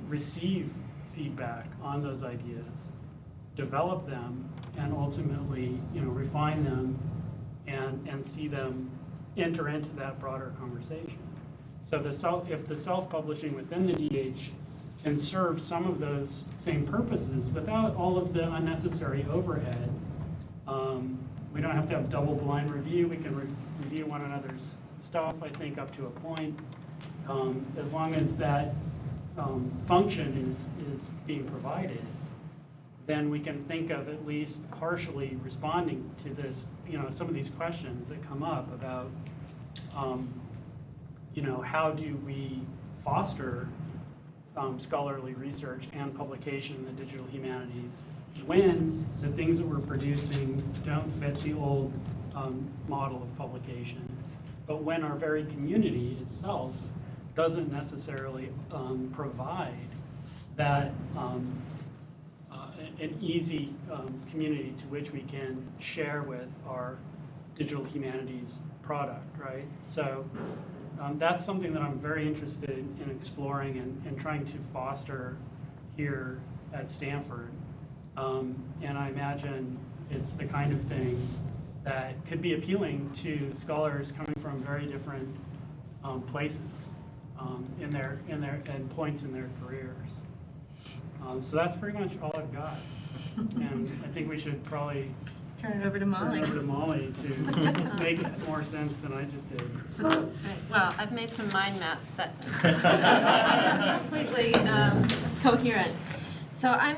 receive feedback on those ideas, develop them, and ultimately, you know, refine them and see them enter into that broader conversation. So if the self-publishing within the DH can serve some of those same purposes without all of the unnecessary overhead, we don't have to have double-blind review. We can review one another's stuff, I think, up to a point, as long as that function is being provided, then we can think of at least partially responding to this, you know, some of these questions that come up about, you know, how do we foster scholarly research and publication in the digital humanities when the things that we're producing don't fit the old model of publication, but when our very community itself doesn't necessarily provide that an easy community to which we can share with our digital humanities product, right? So that's something that I'm very interested in exploring and trying to foster here at Stanford. And I imagine it's the kind of thing that could be appealing to scholars coming from very different places and points in their careers. So that's pretty much all I've got. And I think we should probably Turn it over to Molly. turn it over to Molly to make it more sense than I just did. Right. Well, I've made some mind maps that are completely coherent. So I'm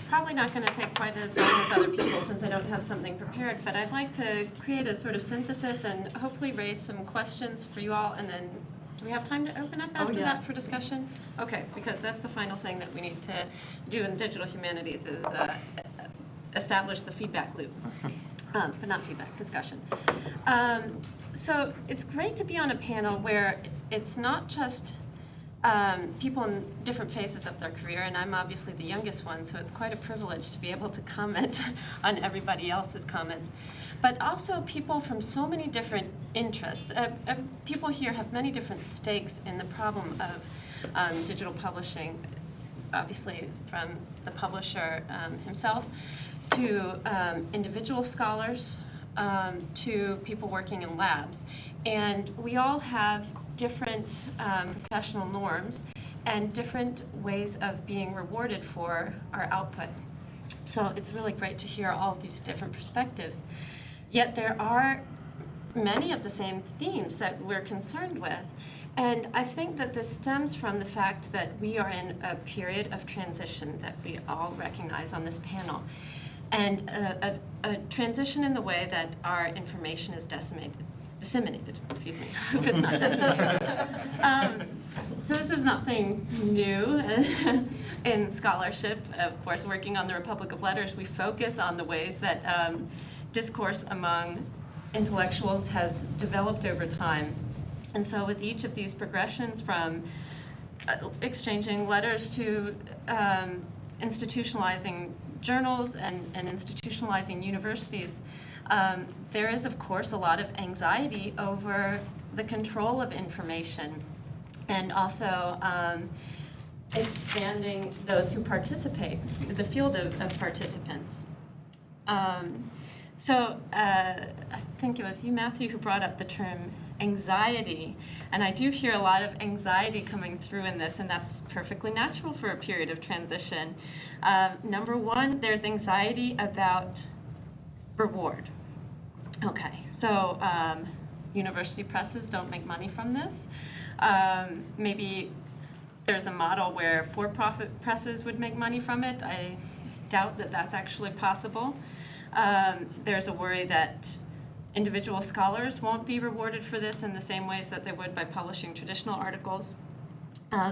probably not going to take quite as long as other people since I don't have something prepared, but I'd like to create a sort of synthesis and hopefully raise some questions for you all, and then do we have time to open up after that for discussion? Okay, because that's the final thing that we need to do in digital humanities is establish the feedback loop, but not feedback, discussion. So it's great to be on a panel where it's not just people in different phases of their career, and I'm obviously the youngest one, so it's quite a privilege to be able to comment on everybody else's comments, but also people from so many different interests. People here have many different stakes in the problem of digital publishing, obviously from the publisher himself, to individual scholars, to people working in labs. And we all have different professional norms and different ways of being rewarded for our output. So it's really great to hear all of these different perspectives. Yet there are many of the same themes that we're concerned with. And I think that this stems from the fact that we are in a period of transition that we all recognize on this panel. And a transition in the way that our information is disseminated, excuse me, I hope it's not decimated. So this is nothing new in scholarship. Of course, working on the Republic of Letters, we focus on the ways that discourse among intellectuals has developed over time. And so with each of these progressions from exchanging letters to institutionalizing journals and institutionalizing universities, there is, of course, a lot of anxiety over the control of information and also expanding those who participate, the field of participants. So I think it was you, Matthew, who brought up the term anxiety, and I do hear a lot of anxiety coming through in this, and that's perfectly natural for a period of transition. Number one, there's anxiety about reward. Okay, so university presses don't make money from this. Maybe there's a model where for-profit presses would make money from it. I doubt that that's actually possible. There's a worry that Individual scholars won't be rewarded for this in the same ways that they would by publishing traditional articles.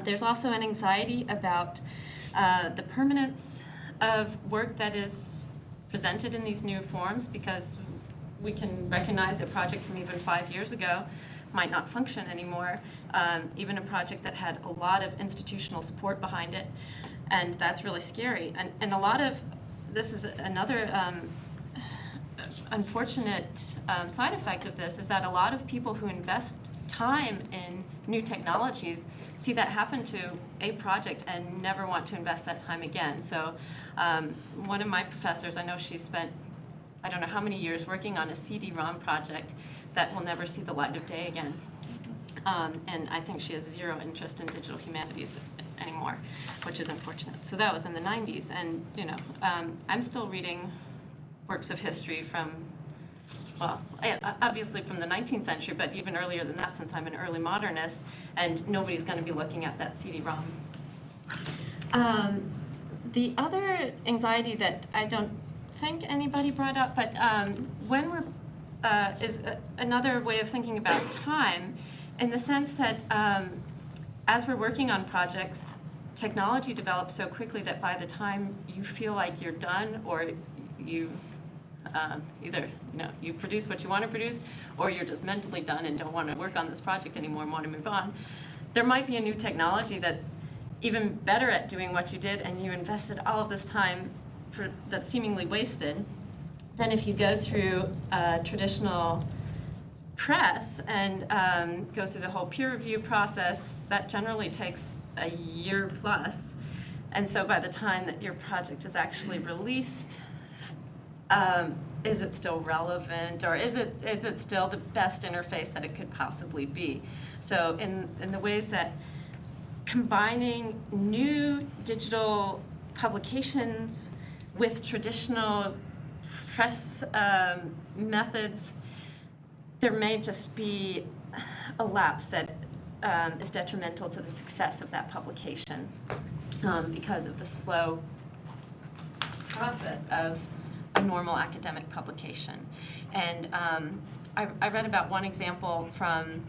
There's also an anxiety about the permanence of work that is presented in these new forms, because we can recognize a project from even 5 years ago might not function anymore, even a project that had a lot of institutional support behind it, and that's really scary. And a lot of, this is another unfortunate side effect of this, is that a lot of people who invest time in new technologies see that happen to a project and never want to invest that time again. So one of my professors, I know she spent, I don't know how many years working on a CD-ROM project that will never see the light of day again. And I think she has zero interest in digital humanities anymore, which is unfortunate. So that was in the 90s. And, you know, I'm still reading works of history from, well, obviously from the 19th century, but even earlier than that, since I'm an early modernist, and nobody's going to be looking at that CD-ROM. The other anxiety that I don't think anybody brought up, but when we're, is another way of thinking about time, in the sense that as we're working on projects, technology develops so quickly that by the time you feel like you're done, or you either you produce what you want to produce, or you're just mentally done and don't want to work on this project anymore and want to move on, there might be a new technology that's even better at doing what you did, and you invested all of this time that's seemingly wasted, than if you go through traditional press and go through the whole peer review process. That generally takes a year plus, and so by the time that your project is actually released, is it still relevant, or is it still the best interface that it could possibly be? So in the ways that combining new digital publications with traditional press methods, there may just be a lapse that is detrimental to the success of that publication because of the slow process of a normal academic publication. And I read about one example from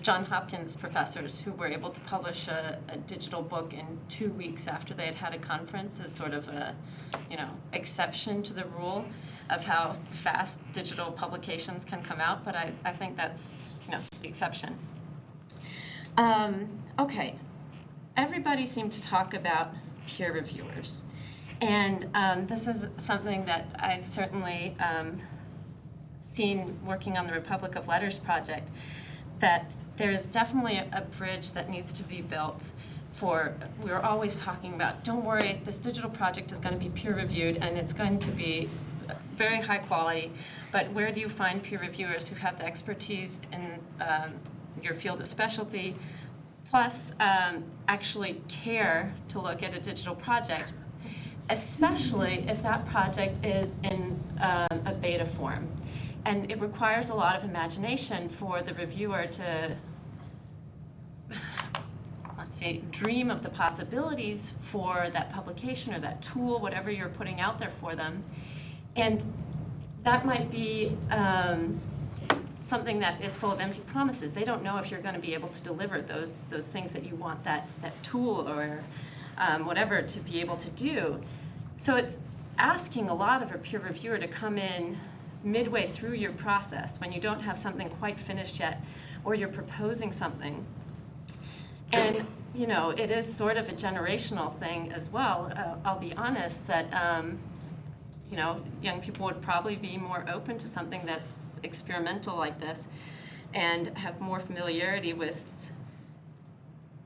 Johns Hopkins professors who were able to publish a digital book in 2 weeks after they had had a conference, as sort of a exception to the rule of how fast digital publications can come out, but I think that's the exception. Okay. Everybody seemed to talk about peer reviewers. And this is something that I've certainly seen working on the Republic of Letters project, that there is definitely a bridge that needs to be built for, we're always talking about, don't worry, this digital project is going to be peer reviewed and it's going to be very high quality, but where do you find peer reviewers who have the expertise in your field of specialty, plus actually care to look at a digital project, especially if that project is in a beta form. And it requires a lot of imagination for the reviewer to, let's say, dream of the possibilities for that publication or that tool, whatever you're putting out there for them. And that might be something that is full of empty promises. They don't know if you're going to be able to deliver those things that you want that tool or whatever to be able to do. So it's asking a lot of a peer reviewer to come in midway through your process when you don't have something quite finished yet, or you're proposing something. And it is sort of a generational thing as well. I'll be honest that young people would probably be more open to something that's experimental like this and have more familiarity with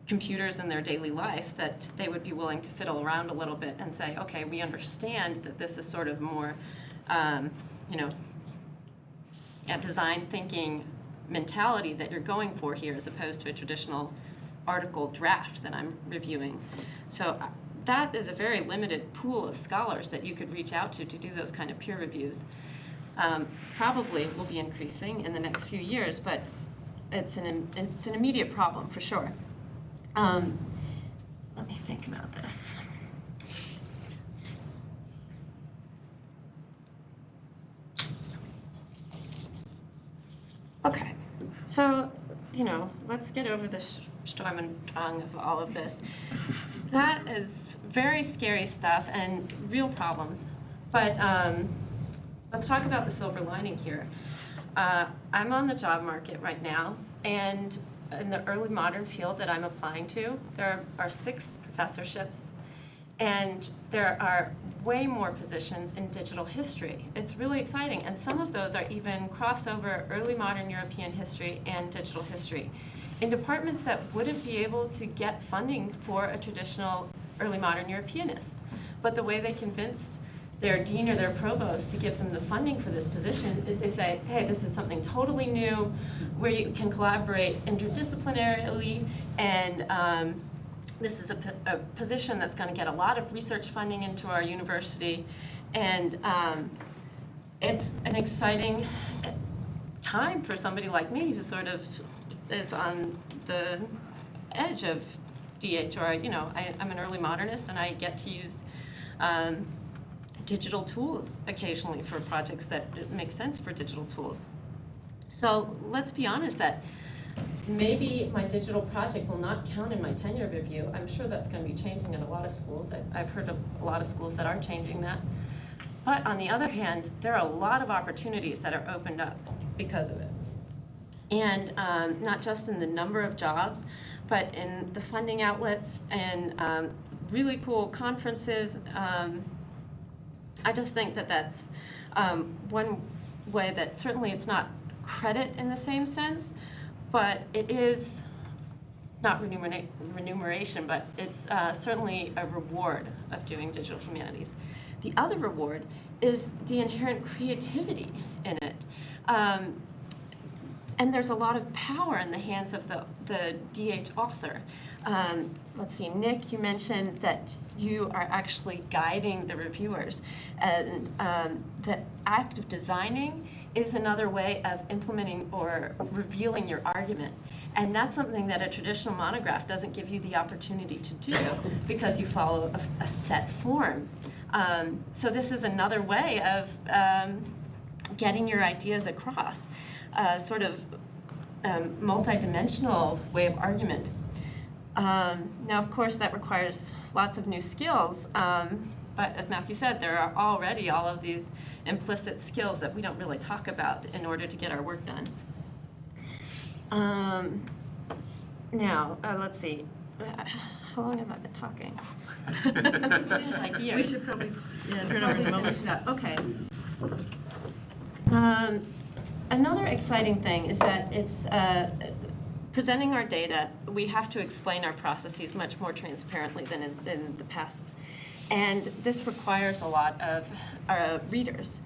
computers in their daily life, that they would be willing to fiddle around a little bit and say, okay, we understand that this is sort of more, design thinking mentality that you're going for here, as opposed to a traditional article draft that I'm reviewing. So that is a very limited pool of scholars that you could reach out to do those kind of peer reviews. Probably will be increasing in the next few years, but it's an immediate problem for sure. Let me think about this. So, let's get over the storm and drang of all of this. That is very scary stuff and real problems. But let's talk about the silver lining here. I'm on the job market right now, and in the early modern field that I'm applying to, there are 6 professorships, and there are way more positions in digital history. It's really exciting, and some of those are even crossover early modern European history and digital history in departments that wouldn't be able to get funding for a traditional early modern Europeanist. But the way they convinced their dean or their provost to give them the funding for this position is they say, hey, this is something totally new where you can collaborate interdisciplinarily, and this is a position that's going to get a lot of research funding into our university, and it's an exciting time for somebody like me who sort of is on the edge of DH, or I'm an early modernist, and I get to use digital tools occasionally for projects that make sense for digital tools. So let's be honest that maybe my digital project will not count in my tenure review. I'm sure that's going to be changing in a lot of schools. I've heard of a lot of schools that are changing that. But on the other hand, there are a lot of opportunities that are opened up because of it. And not just in the number of jobs, but in the funding outlets and really cool conferences. I just think that that's one way that certainly it's not credit in the same sense, but it is not remuneration, but it's certainly a reward of doing digital humanities. The other reward is the inherent creativity in it. And there's a lot of power in the hands of the DH author. Let's see, Nick, you mentioned that you are actually guiding the reviewers. And the act of designing is another way of implementing or revealing your argument. And that's something that a traditional monograph doesn't give you the opportunity to do because you follow a set form. So this is another way of getting your ideas across, sort of multi-dimensional way of argument. Now, of course, that requires lots of new skills, but as Matthew said, there are already all of these implicit skills that we don't really talk about in order to get our work done. Now, let's see. How long have I been talking? Seems like years. We should probably turn over the moment. Okay. Another exciting thing is that it's presenting our data. We have to explain our processes much more transparently than in the past. And this requires a lot of our readers.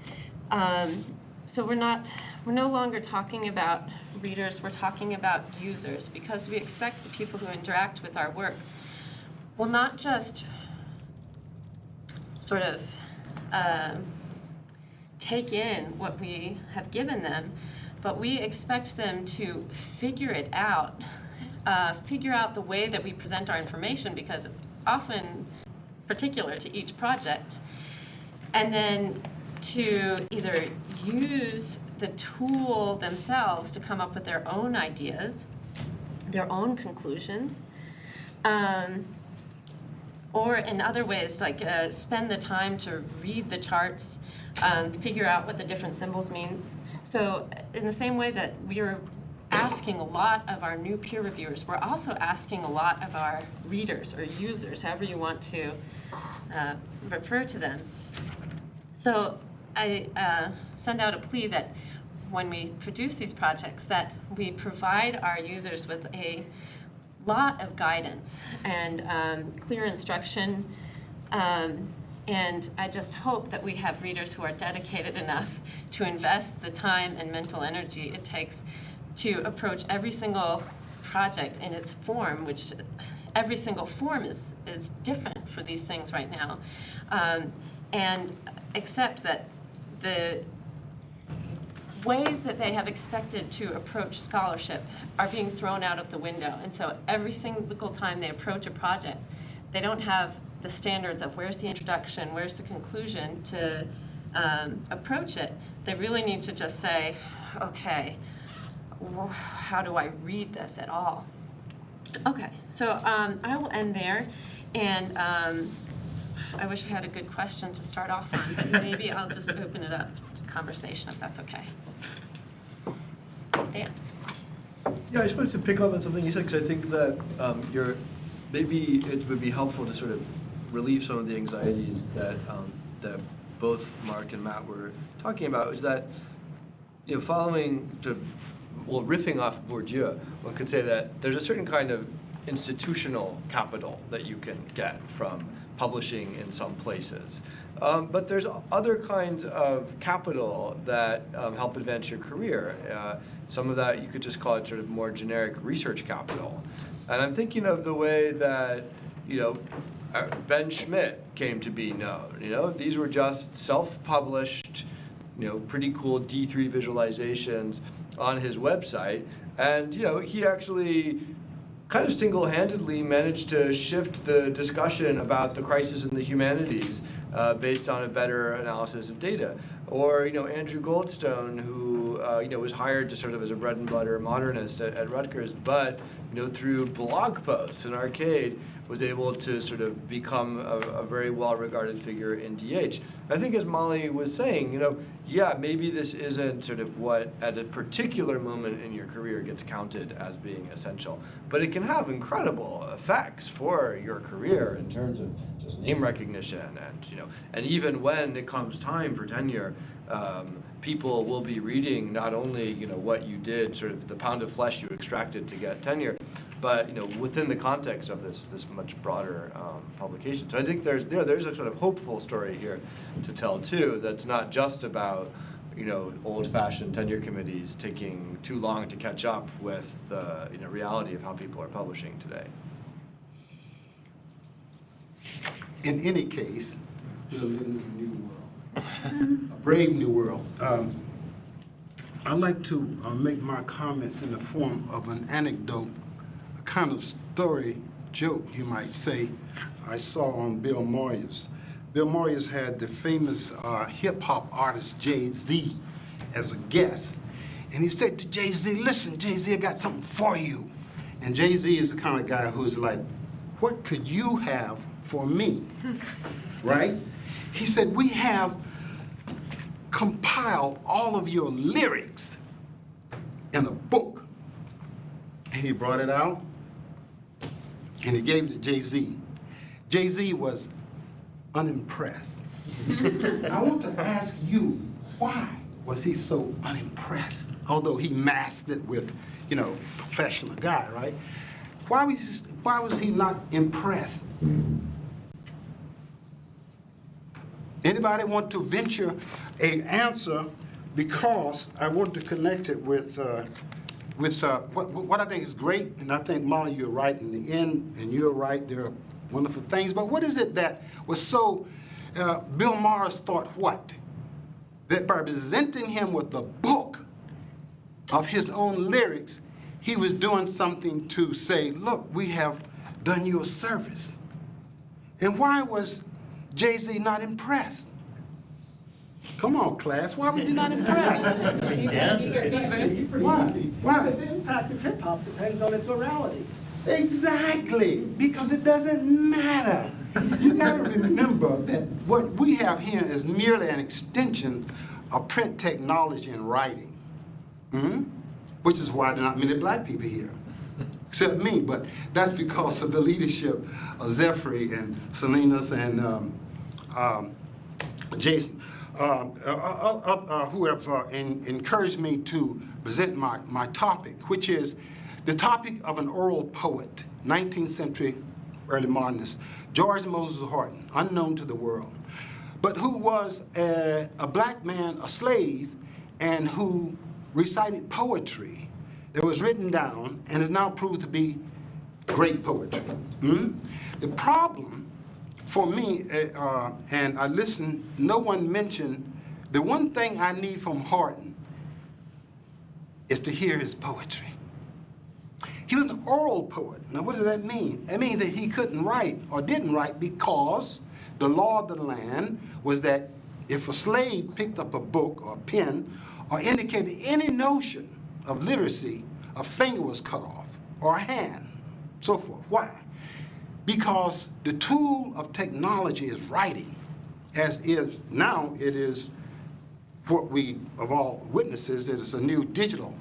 So we're no longer talking about readers, we're talking about users, because we expect the people who interact with our work will not just sort of take in what we have given them, but we expect them to figure it out, figure out the way that we present our information, because it's often particular to each project, and then to either use the tool themselves to come up with their own ideas, their own conclusions, or in other ways, like spend the time to read the charts, figure out what the different symbols mean. So in the same way that we're asking a lot of our new peer reviewers, we're also asking a lot of our readers or users, however you want to refer to them. So I send out a plea that when we produce these projects, that we provide our users with a lot of guidance and clear instruction. And I just hope that we have readers who are dedicated enough to invest the time and mental energy it takes to approach every single project in its form, which every single form is different for these things right now. And accept that the ways that they have expected to approach scholarship are being thrown out of the window. And so every single time they approach a project, they don't have the standards of where's the introduction, where's the conclusion to approach it. They really need to just say, okay, how do I read this at all? Okay, so I will end there, and I wish I had a good question to start off on, but maybe I'll just open it up to conversation if that's okay. Dan? Yeah, I just wanted to pick up on something you said, because I think that maybe it would be helpful to sort of relieve some of the anxieties that that both Mark and Matt were talking about. Is that, you know, riffing off Bourdieu, one could say that there's a certain kind of institutional capital that you can get from publishing in some places. But there's other kinds of capital that help advance your career. Some of that you could just call it sort of more generic research capital. And I'm thinking of the way that, you know, Ben Schmidt came to be known. You know, these were just self-published, you know, pretty cool D3 visualizations on his website. And, you know, he actually kind of single-handedly managed to shift the discussion about the crisis in the humanities based on a better analysis of data. Or, you know, Andrew Goldstone, who, you know, was hired to sort of as a bread and butter modernist at Rutgers, but, you know, through blog posts and Arcade, was able to sort of become a very well-regarded figure in DH. I think, as Molly was saying, you know, yeah, maybe this isn't sort of what at a particular moment in your career gets counted as being essential, but it can have incredible effects for your career in terms of just name recognition, and, you know, and even when it comes time for tenure, people will be reading not only, you know, what you did, sort of the pound of flesh you extracted to get tenure, but, you know, within the context of this much broader publication. So I think there's a sort of hopeful story here to tell too. That's not just about, you know, old-fashioned tenure committees taking too long to catch up with the, you know, reality of how people are publishing today. In any case, we're living in a new world, a brave new world. I'd like to make my comments in the form of an anecdote, a kind of story joke, you might say, I saw on Bill Moyers. Bill Moyers had the famous hip-hop artist Jay-Z as a guest. And he said to Jay-Z, listen, Jay-Z, I got something for you. And Jay-Z is the kind of guy who's like, what could you have for me, right? He said, we have compiled all of your lyrics in a book. And he brought it out, and he gave it to Jay-Z. Jay-Z was unimpressed. I want to ask you, why was he so unimpressed? Although he masked it with, you know, professional guy, right? Why was he not impressed? Anybody want to venture an answer? Because I want to connect it with what I think is great, and I think, Molly, you're right in the end, and you're right, there are wonderful things, but what is it that was so, Bill Morris thought what? That by presenting him with a book of his own lyrics, he was doing something to say, look, we have done you a service. And why was Jay-Z not impressed? Come on, class, why was he not impressed? Why? Because the impact of hip-hop depends on its orality. Exactly, because it doesn't matter. You got to remember that what we have here is merely an extension of print technology and writing, which is why there are not many black people here, except me, but that's because of the leadership of Zephyr and Salinas and Jason, who have encouraged me to present my topic, which is the topic of an oral poet, 19th century early modernist, George Moses Horton, unknown to the world, but who was a black man, a slave, and who recited poetry that was written down and is now proved to be great poetry. The problem for me, and I listened, no one mentioned, the one thing I need from Horton is to hear his poetry. He was an oral poet. Now, what does that mean? It means that he couldn't write or didn't write because the law of the land was that if a slave picked up a book or a pen or indicated any notion of literacy, a finger was cut off, or a hand, so forth. Why? Because the tool of technology is writing, as is now it is what we of all witnesses. It is a new digital,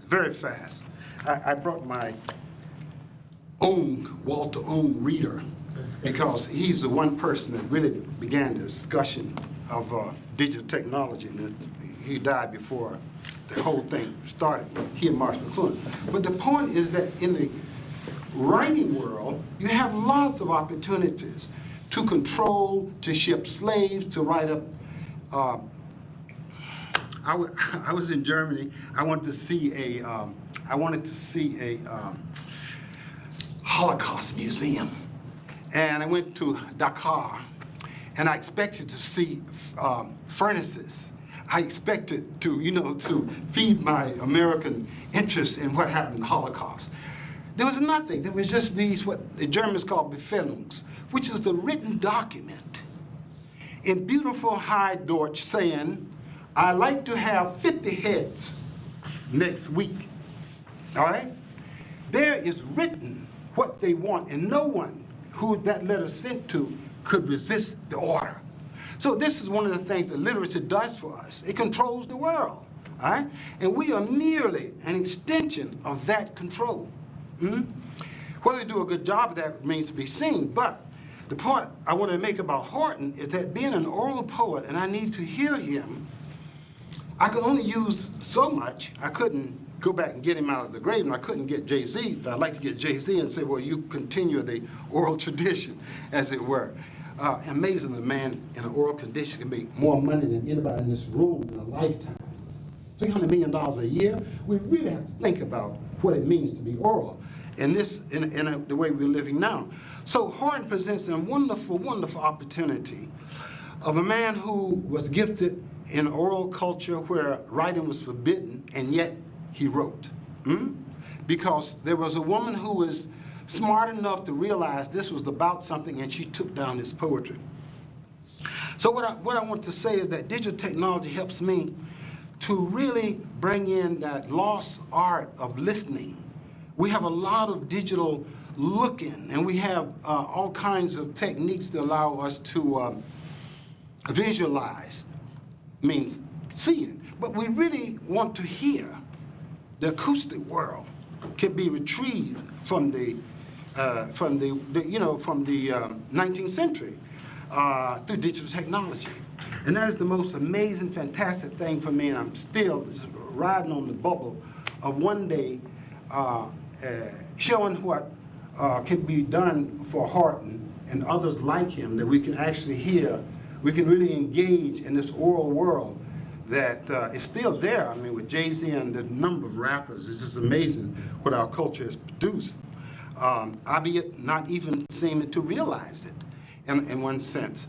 very fast. I brought my own Walter Owen reader because he's the one person that really began the discussion of digital technology. And he died before the whole thing started, he and Marshall McLuhan. But the point is that in the writing world, you have lots of opportunities to control, to ship slaves, to write up. I was in Germany. I wanted to see a Holocaust museum, and I went to Dakar, and I expected to see furnaces. I expected to feed my American interest in what happened in the Holocaust. There was nothing. There was just these, what the Germans call Befehlungs, which is the written document in beautiful High Deutsch saying, I like to have 50 heads next week. All right? There is written what they want, and no one who that letter sent to could resist the order. So this is one of the things that literature does for us. It controls the world, all right? And we are merely an extension of that control. Whether we do a good job of that remains to be seen, but the point I want to make about Horton is that being an oral poet, and I need to hear him, I could only use so much. I couldn't go back and get him out of the grave, and I couldn't get Jay-Z. I'd like to get Jay-Z and say, well, you continue the oral tradition, as it were. Amazing, the man in an oral condition can make more money than anybody in this room in a lifetime. $300 million a year. We really have to think about what it means to be oral in the way we're living now. So Horton presents a wonderful, wonderful opportunity of a man who was gifted in oral culture where writing was forbidden, and yet he wrote. Because there was a woman who was smart enough to realize this was about something, and she took down his poetry. So what I want to say is that digital technology helps me to really bring in that lost art of listening. We have a lot of digital looking, and we have all kinds of techniques that allow us to visualize, means see it, but we really want to hear. The acoustic world can be retrieved from the 19th century through digital technology. And that is the most amazing, fantastic thing for me, and I'm still just riding on the bubble of one day showing what can be done for Horton and others like him, that we can actually hear, we can really engage in this oral world that is still there. I mean, with Jay-Z and the number of rappers, it's just amazing what our culture has produced, albeit not even seeming to realize it in one sense.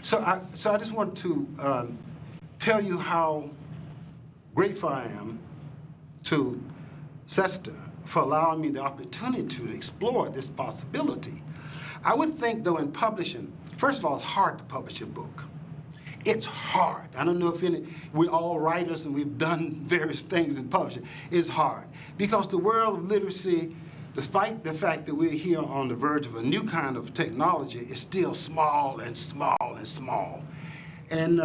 So I just want to tell you how grateful I am to CESTA for allowing me the opportunity to explore this possibility. I would think, though, in publishing, first of all, it's hard to publish a book. It's hard. I don't know if we're all writers and we've done various things in publishing. It's hard because the world of literacy, despite the fact that we're here on the verge of a new kind of technology, is still small and small and small. And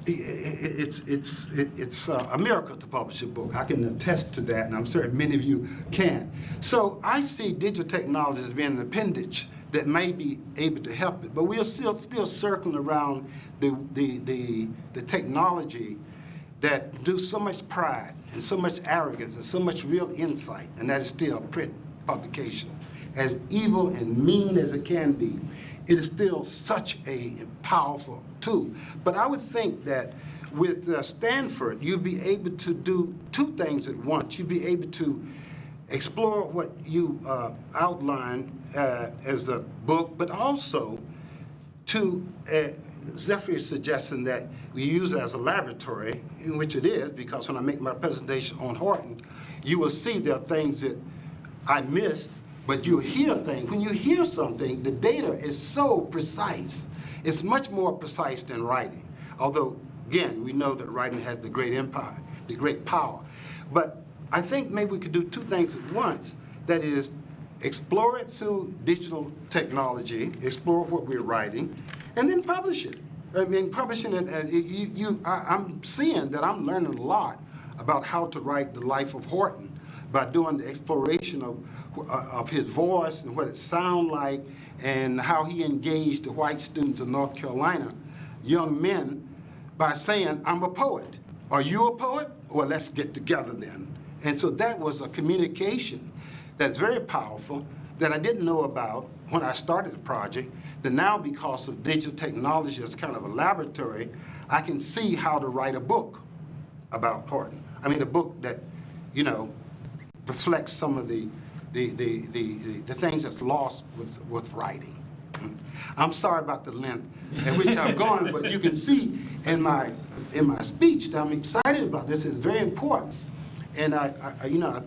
it's a miracle to publish a book. I can attest to that, and I'm certain many of you can. So I see digital technology as being an appendage that may be able to help it, but we're still circling around the technology that do so much pride and so much arrogance and so much real insight, and that is still print publication. As evil and mean as it can be, it is still such a powerful tool. But I would think that with Stanford, you'd be able to do two things at once. You'd be able to explore what you outlined as a book, but also to, Zephyr is suggesting that we use it as a laboratory, in which it is, because when I make my presentation on Horton, you will see there are things that I missed, but you'll hear things. When you hear something, the data is so precise. It's much more precise than writing. Although, again, we know that writing has the great empire. the great power. But I think maybe we could do two things at once. That is, explore it through digital technology, explore what we're writing, and then publish it. I mean, publishing it, I'm seeing that I'm learning a lot about how to write the life of Horton by doing the exploration of his voice and what it sounded like and how he engaged the white students of North Carolina, young men, by saying, I'm a poet. Are you a poet? Well, let's get together then. And so that was a communication that's very powerful that I didn't know about when I started the project, that now because of digital technology as kind of a laboratory, I can see how to write a book about Horton. I mean, a book that, you know, reflects some of the things that's lost with writing. I'm sorry about the length at which I'm going, but you can see in my speech that I'm excited about this. It's very important. And I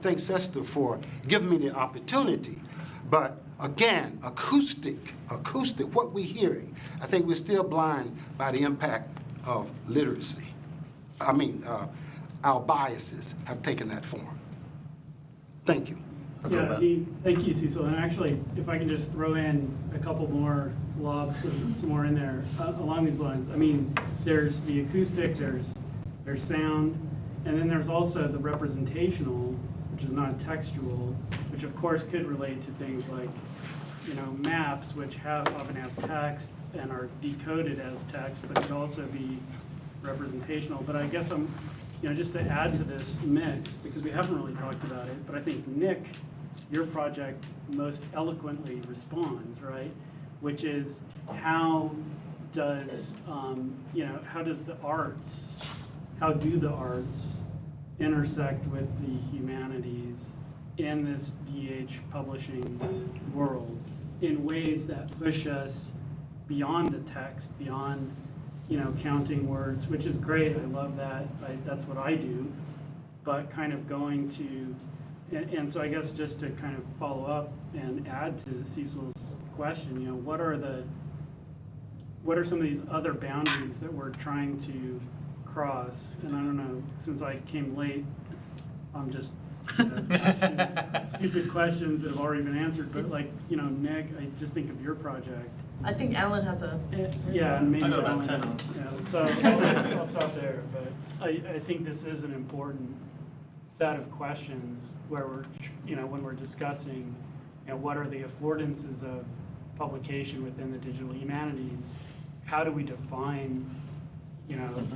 thank CESTA for giving me the opportunity. But again, acoustic, what we're hearing, I think we're still blind by the impact of literacy. I mean, our biases have taken that form. Thank you. Yeah, thank you, Cecil. And actually, if I can just throw in a couple more lobs, some more in there along these lines. I mean, there's the acoustic, there's sound, and then there's also the representational, which is non-textual, which of course could relate to things like, you know, maps, which often have text and are decoded as text, but could also be representational. But I guess just to add to this mix, because we haven't really talked about it, but I think Nick, your project most eloquently responds, right? Which is how does the arts, how do the arts intersect with the humanities in this DH publishing world in ways that push us beyond the text, beyond counting words, which is great. I love that. That's what I do. But kind of going to, and so I guess just to kind of follow up and add to Cecil's question, what are some of these other boundaries that we're trying to cross? And I don't know, since I came late, I'm just asking stupid questions that have already been answered. But like, Nick, I just think of your project. I think Alan has a... Yeah, and maybe I got about Alan, 10 answers. Yeah, so I'll stop there. But I think this is an important set of questions where we're, when we're discussing, what are the affordances of publication within the digital humanities? How do we define,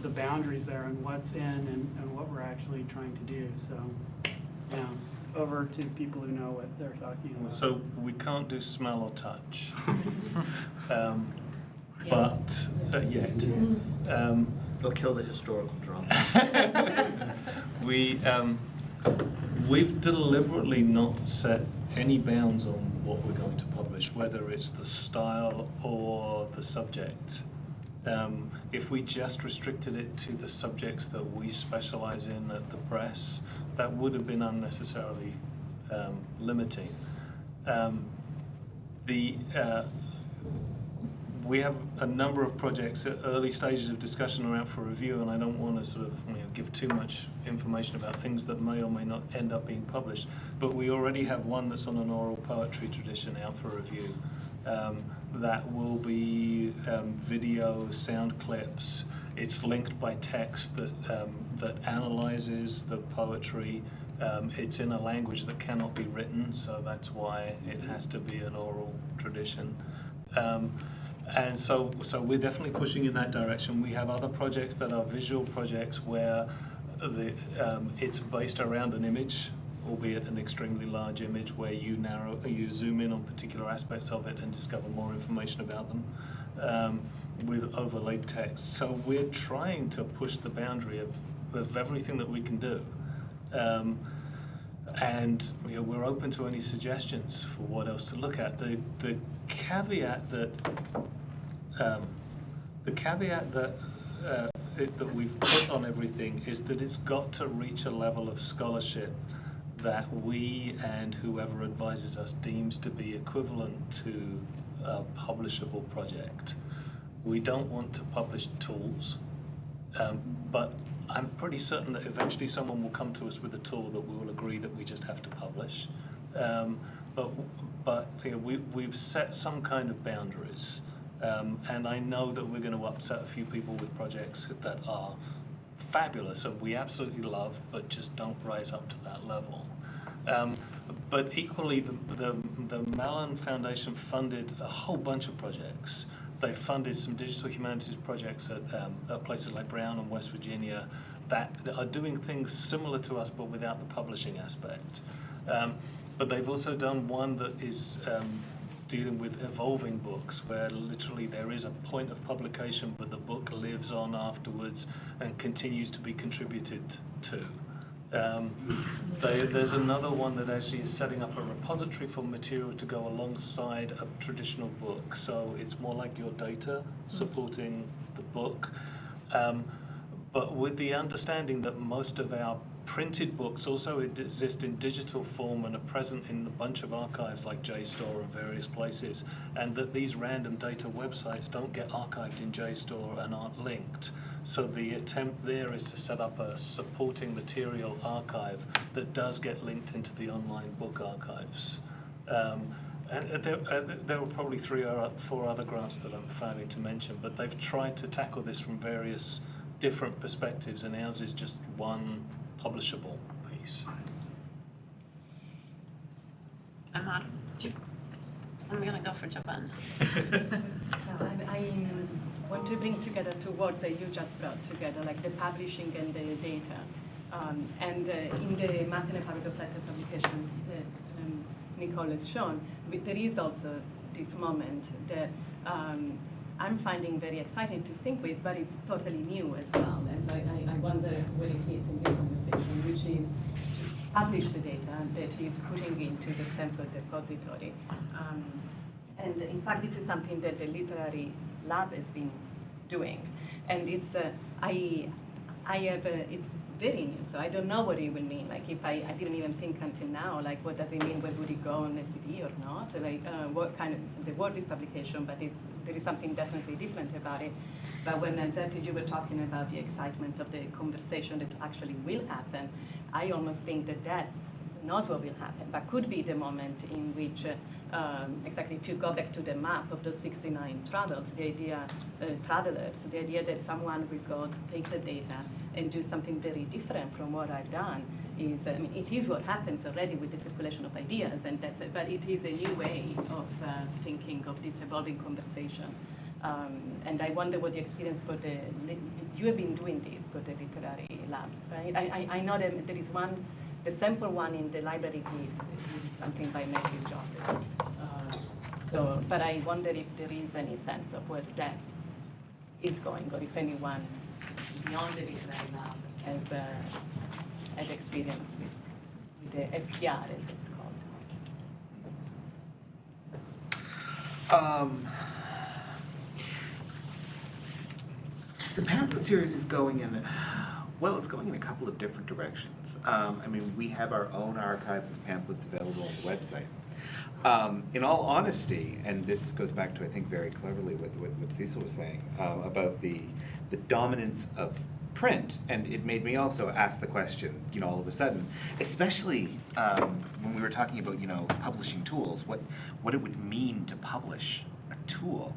the boundaries there and what's in and what we're actually trying to do? So, over to people who know what they're talking about. So we can't do smell or touch, yet. They'll kill the historical drama. We've deliberately not set any bounds on what we're going to publish, whether it's the style or the subject. If we just restricted it to the subjects that we specialize in at the press, that would have been unnecessarily limiting. We have a number of projects at early stages of discussion are out for review, and I don't want to sort of give too much information about things that may or may not end up being published. But we already have one that's on an oral poetry tradition out for review. That will be video, sound clips. It's linked by text that analyzes the poetry. It's in a language that cannot be written, so that's why it has to be an oral tradition. And so we're definitely pushing in that direction. We have other projects that are visual projects where it's based around an image, albeit an extremely large image, where you zoom in on particular aspects of it and discover more information about them with overlaid text. So we're trying to push the boundary of everything that we can do. And we're open to any suggestions for what else to look at. The caveat that that we've put on everything is that it's got to reach a level of scholarship that we and whoever advises us deems to be equivalent to a publishable project. We don't want to publish tools, but I'm pretty certain that eventually someone will come to us with a tool that we will agree that we just have to publish. But you know, we've set some kind of boundaries, and I know that we're going to upset a few people with projects that are fabulous and we absolutely love, but just don't rise up to that level. But equally, the Mellon Foundation funded a whole bunch of projects. They funded some digital humanities projects at places like Brown and West Virginia that are doing things similar to us but without the publishing aspect. But they've also done one that is dealing with evolving books, where literally there is a point of publication but the book lives on afterwards and continues to be contributed to. There's another one that actually is setting up a repository for material to go alongside a traditional book. So it's more like your data supporting the book. But with the understanding that most of our printed books also exist in digital form and are present in a bunch of archives like JSTOR and various places, and that these random data websites don't get archived in JSTOR and aren't linked. So the attempt there is to set up a supporting material archive that does get linked into the online book archives. And there were probably 3 or 4 other grants that I'm failing to mention, but they've tried to tackle this from various different perspectives, and ours is just one publishable piece. I'm going to go for Japan. I want to bring together 2 words that you just brought together, like the publishing and the data. In the Math and Public of Letter publication that Nicole has shown, there is also this moment that I'm finding very exciting to think with, but it's totally new as well. And so I wonder where it fits in this conversation, which is to publish the data that he's putting into the sample depository. And in fact, this is something that the literary lab has been doing. And it's, it's very new, so I don't know what it will mean. Like if I didn't even think until now, like what does it mean, where would it go on a CD or not? Like what kind of, the word is publication, but there is something definitely different about it. But when Zeph, you were talking about the excitement of the conversation that actually will happen, I almost think that knows what will happen, but could be the moment in which, exactly if you go back to the map of those 69 travelers, the idea that someone will go take the data and do something very different from what I've done is, I mean, it is what happens already with the circulation of ideas, and that's it, but it is a new way of thinking of this evolving conversation. And I wonder what the experience for you have been doing this for the literary lab, right? I know that there is one, the sample one in the library is something by Matthew Joffers. But I wonder if there is any sense of where that is going, or if anyone beyond the literary lab has had experience with the STR, as it's called. The pamphlet series is going in, well, it's going in a couple of different directions. I mean, we have our own archive of pamphlets available on the website. In all honesty, and this goes back to, I think, very cleverly what Cecil was saying about the dominance of print, and it made me also ask the question, all of a sudden, especially when we were talking about, publishing tools, what it would mean to publish a tool.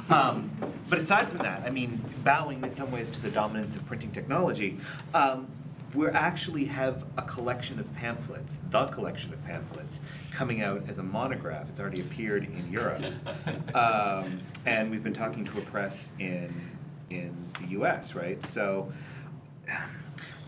But aside from that, I mean, bowing in some ways to the dominance of printing technology, we actually have a collection of pamphlets, the collection of pamphlets, coming out as a monograph. It's already appeared in Europe. And we've been talking to a press in the US, right? So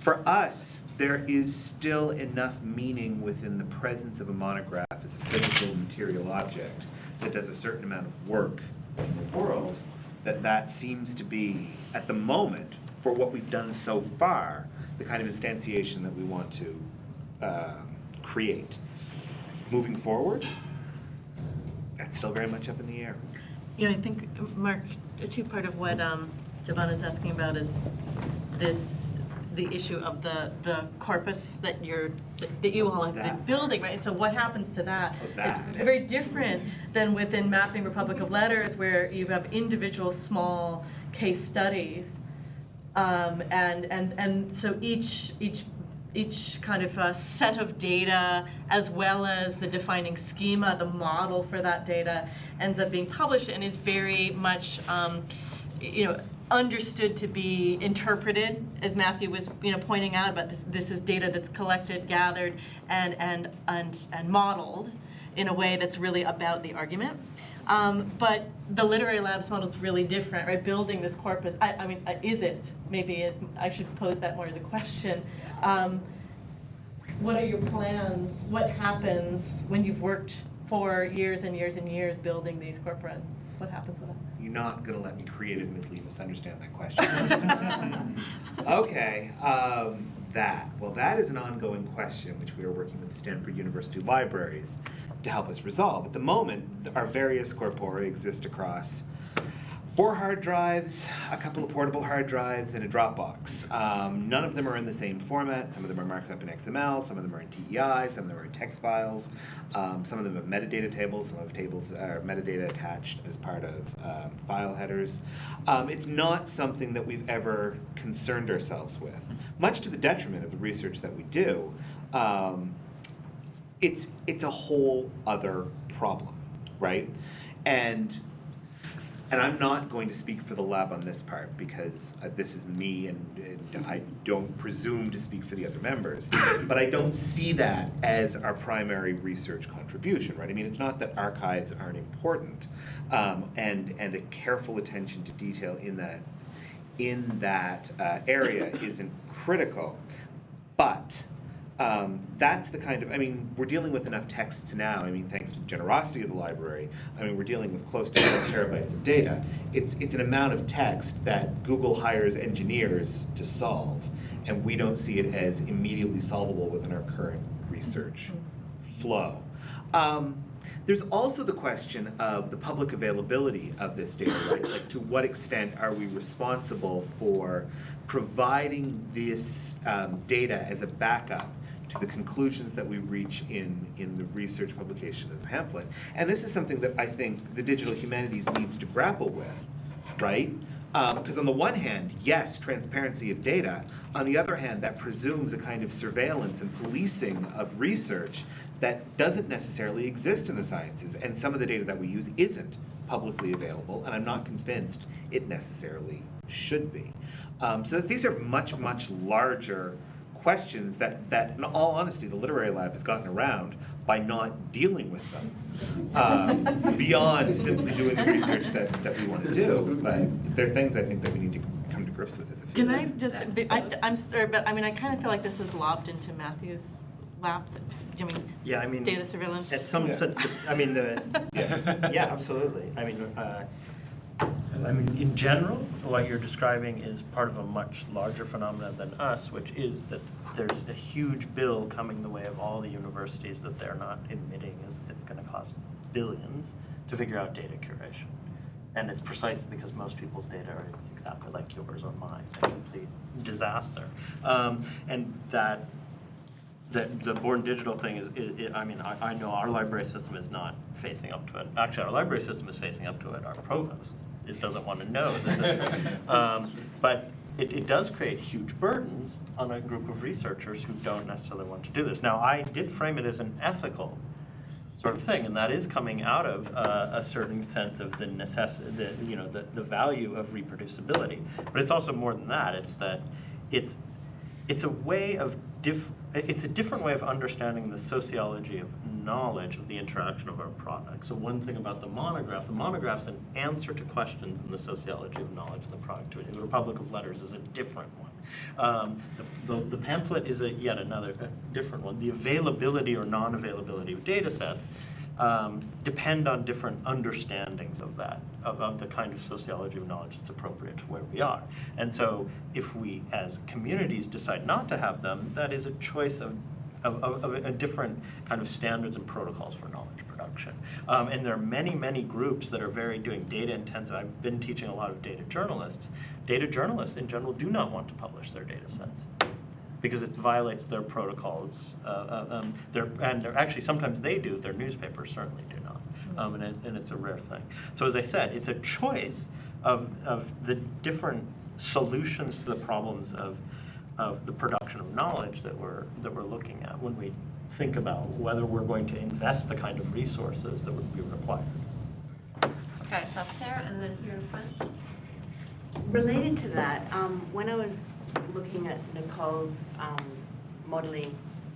for us, there is still enough meaning within the presence of a monograph as a physical material object that does a certain amount of work in the world, that seems to be, at the moment, for what we've done so far, the kind of instantiation that we want to create. Moving forward, that's still very much up in the air. I think, Mark, a two-part of what Javon is asking about is the issue of the corpus that you all have been building, right? So what happens to that? It's very different than within Mapping Republic of Letters, where you have individual small case studies And so each kind of set of data, as well as the defining schema, the model for that data, ends up being published and is very much, understood to be interpreted, as Matthew was, pointing out about this. This is data that's collected, gathered, and modeled in a way that's really about the argument. But the literary labs model is really different, right? Building this corpus, is it? Maybe I should pose that more as a question. What are your plans? What happens when you've worked for years and years and years building these corpora? What happens with that? You're not going to let me creative misunderstand that question. Okay, that is an ongoing question which we are working with Stanford University Libraries to help us resolve. At the moment, our various corpora exist across 4 hard drives, a couple of portable hard drives, and a Dropbox. None of them are in the same format. Some of them are marked up in XML, some of them are in TEI, some of them are in text files, some of them have metadata tables, some of tables are metadata attached as part of file headers. It's not something that we've ever concerned ourselves with, much to the detriment of the research that we do. It's a whole other problem, right? And I'm not going to speak for the lab on this part because this is me and I don't presume to speak for the other members, but I don't see that as our primary research contribution, right? I mean, it's not that archives aren't important, and a careful attention to detail in that area isn't critical, but that's the kind of, we're dealing with enough texts now, thanks to the generosity of the library, we're dealing with close to 4 terabytes of data. It's an amount of text that Google hires engineers to solve, and we don't see it as immediately solvable within our current research flow. There's also the question of the public availability of this data, right? Like, to what extent are we responsible for providing this data as a backup to the conclusions that we reach in the research publication of the pamphlet? And this is something that I think the Digital Humanities needs to grapple with, right? Because on the one hand, yes, transparency of data. On the other hand, that presumes a kind of surveillance and policing of research that doesn't necessarily exist in the sciences. And some of the data that we use isn't publicly available, and I'm not convinced it necessarily should be. So that these are much, much larger questions that, in all honesty, the Literary Lab has gotten around by not dealing with them, beyond simply doing the research that we want to do. But there are things I think that we need to come to grips with as a field. Can I just, I'm sorry, but I kind of feel like this is lobbed into Matthew's lap. Yeah, data surveillance. At some sense, yes, yeah, absolutely. In general, what you're describing is part of a much larger phenomenon than us, which is that there's a huge bill coming the way of all the universities that they're not admitting it's going to cost billions to figure out data curation. And it's precisely because most people's data are exactly like yours or mine, a complete disaster. And that the Born Digital thing is I know our library system is not facing up to it. Actually, our library system is facing up to it. Our provost doesn't want to know that. But it does create huge burdens on a group of researchers who don't necessarily want to do this. Now, I did frame it as an ethical sort of thing, and that is coming out of a certain sense of the necessity, the value of reproducibility. But it's also more than that. It's that it's a way of it's a different way of understanding the sociology of knowledge of the interaction of our products. So one thing about the monograph's an answer to questions in the sociology of knowledge and the productivity. The Republic of Letters is a different one. The pamphlet is yet another different one. The availability or non-availability of data sets depend on different understandings of that, of the kind of sociology of knowledge that's appropriate to where we are. And so if we as communities decide not to have them, that is a choice of a different kind of standards and protocols for knowledge production. And there are many, many groups that are doing data intensive. I've been teaching a lot of data journalists. Data journalists in general do not want to publish their data sets because it violates their protocols. Actually, sometimes they do, their newspapers certainly do not. And it's a rare thing. So as I said, it's a choice of the different solutions to the problems of the production of knowledge that we're looking at when we think about whether we're going to invest the kind of resources that would be required. Okay, so Sarah, and then here in front. Related to that, when I was looking at Nicole's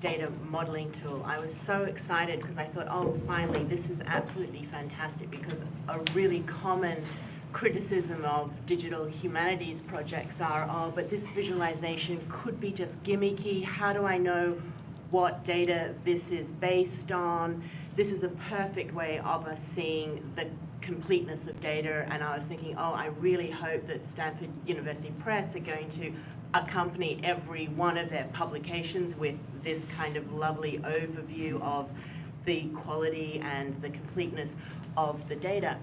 data modeling tool, I was so excited because I thought, oh, finally, this is absolutely fantastic, because a really common criticism of digital humanities projects are, oh, but this visualization could be just gimmicky. How do I know what data this is based on? This is a perfect way of us seeing the completeness of data. And I was thinking, oh, I really hope that Stanford University Press are going to accompany every one of their publications with this kind of lovely overview of the quality and the completeness of the data.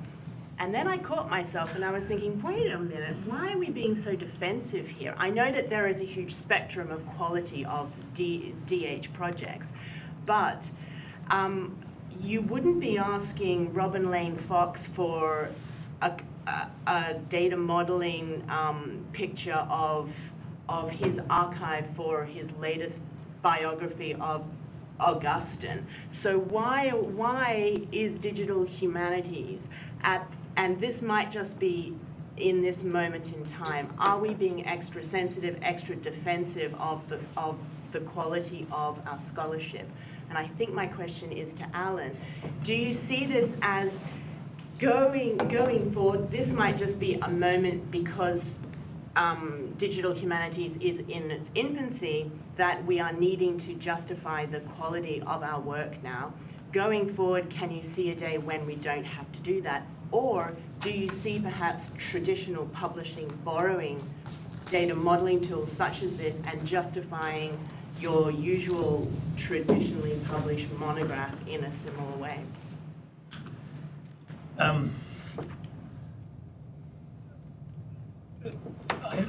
And then I caught myself and I was thinking, wait a minute, why are we being so defensive here? I know that there is a huge spectrum of quality of DH projects, but you wouldn't be asking Robin Lane Fox for a data modeling picture of his archive for his latest biography of Augustine. So why is digital humanities and this might just be in this moment in time, are we being extra sensitive, extra defensive of the quality of our scholarship? And I think my question is to Alan, do you see this as going forward, this might just be a moment because digital humanities is in its infancy, that we are needing to justify the quality of our work now? Going forward, can you see a day when we don't have to do that? Or do you see perhaps traditional publishing borrowing data modeling tools such as this and justifying your usual traditionally published monograph in a similar way?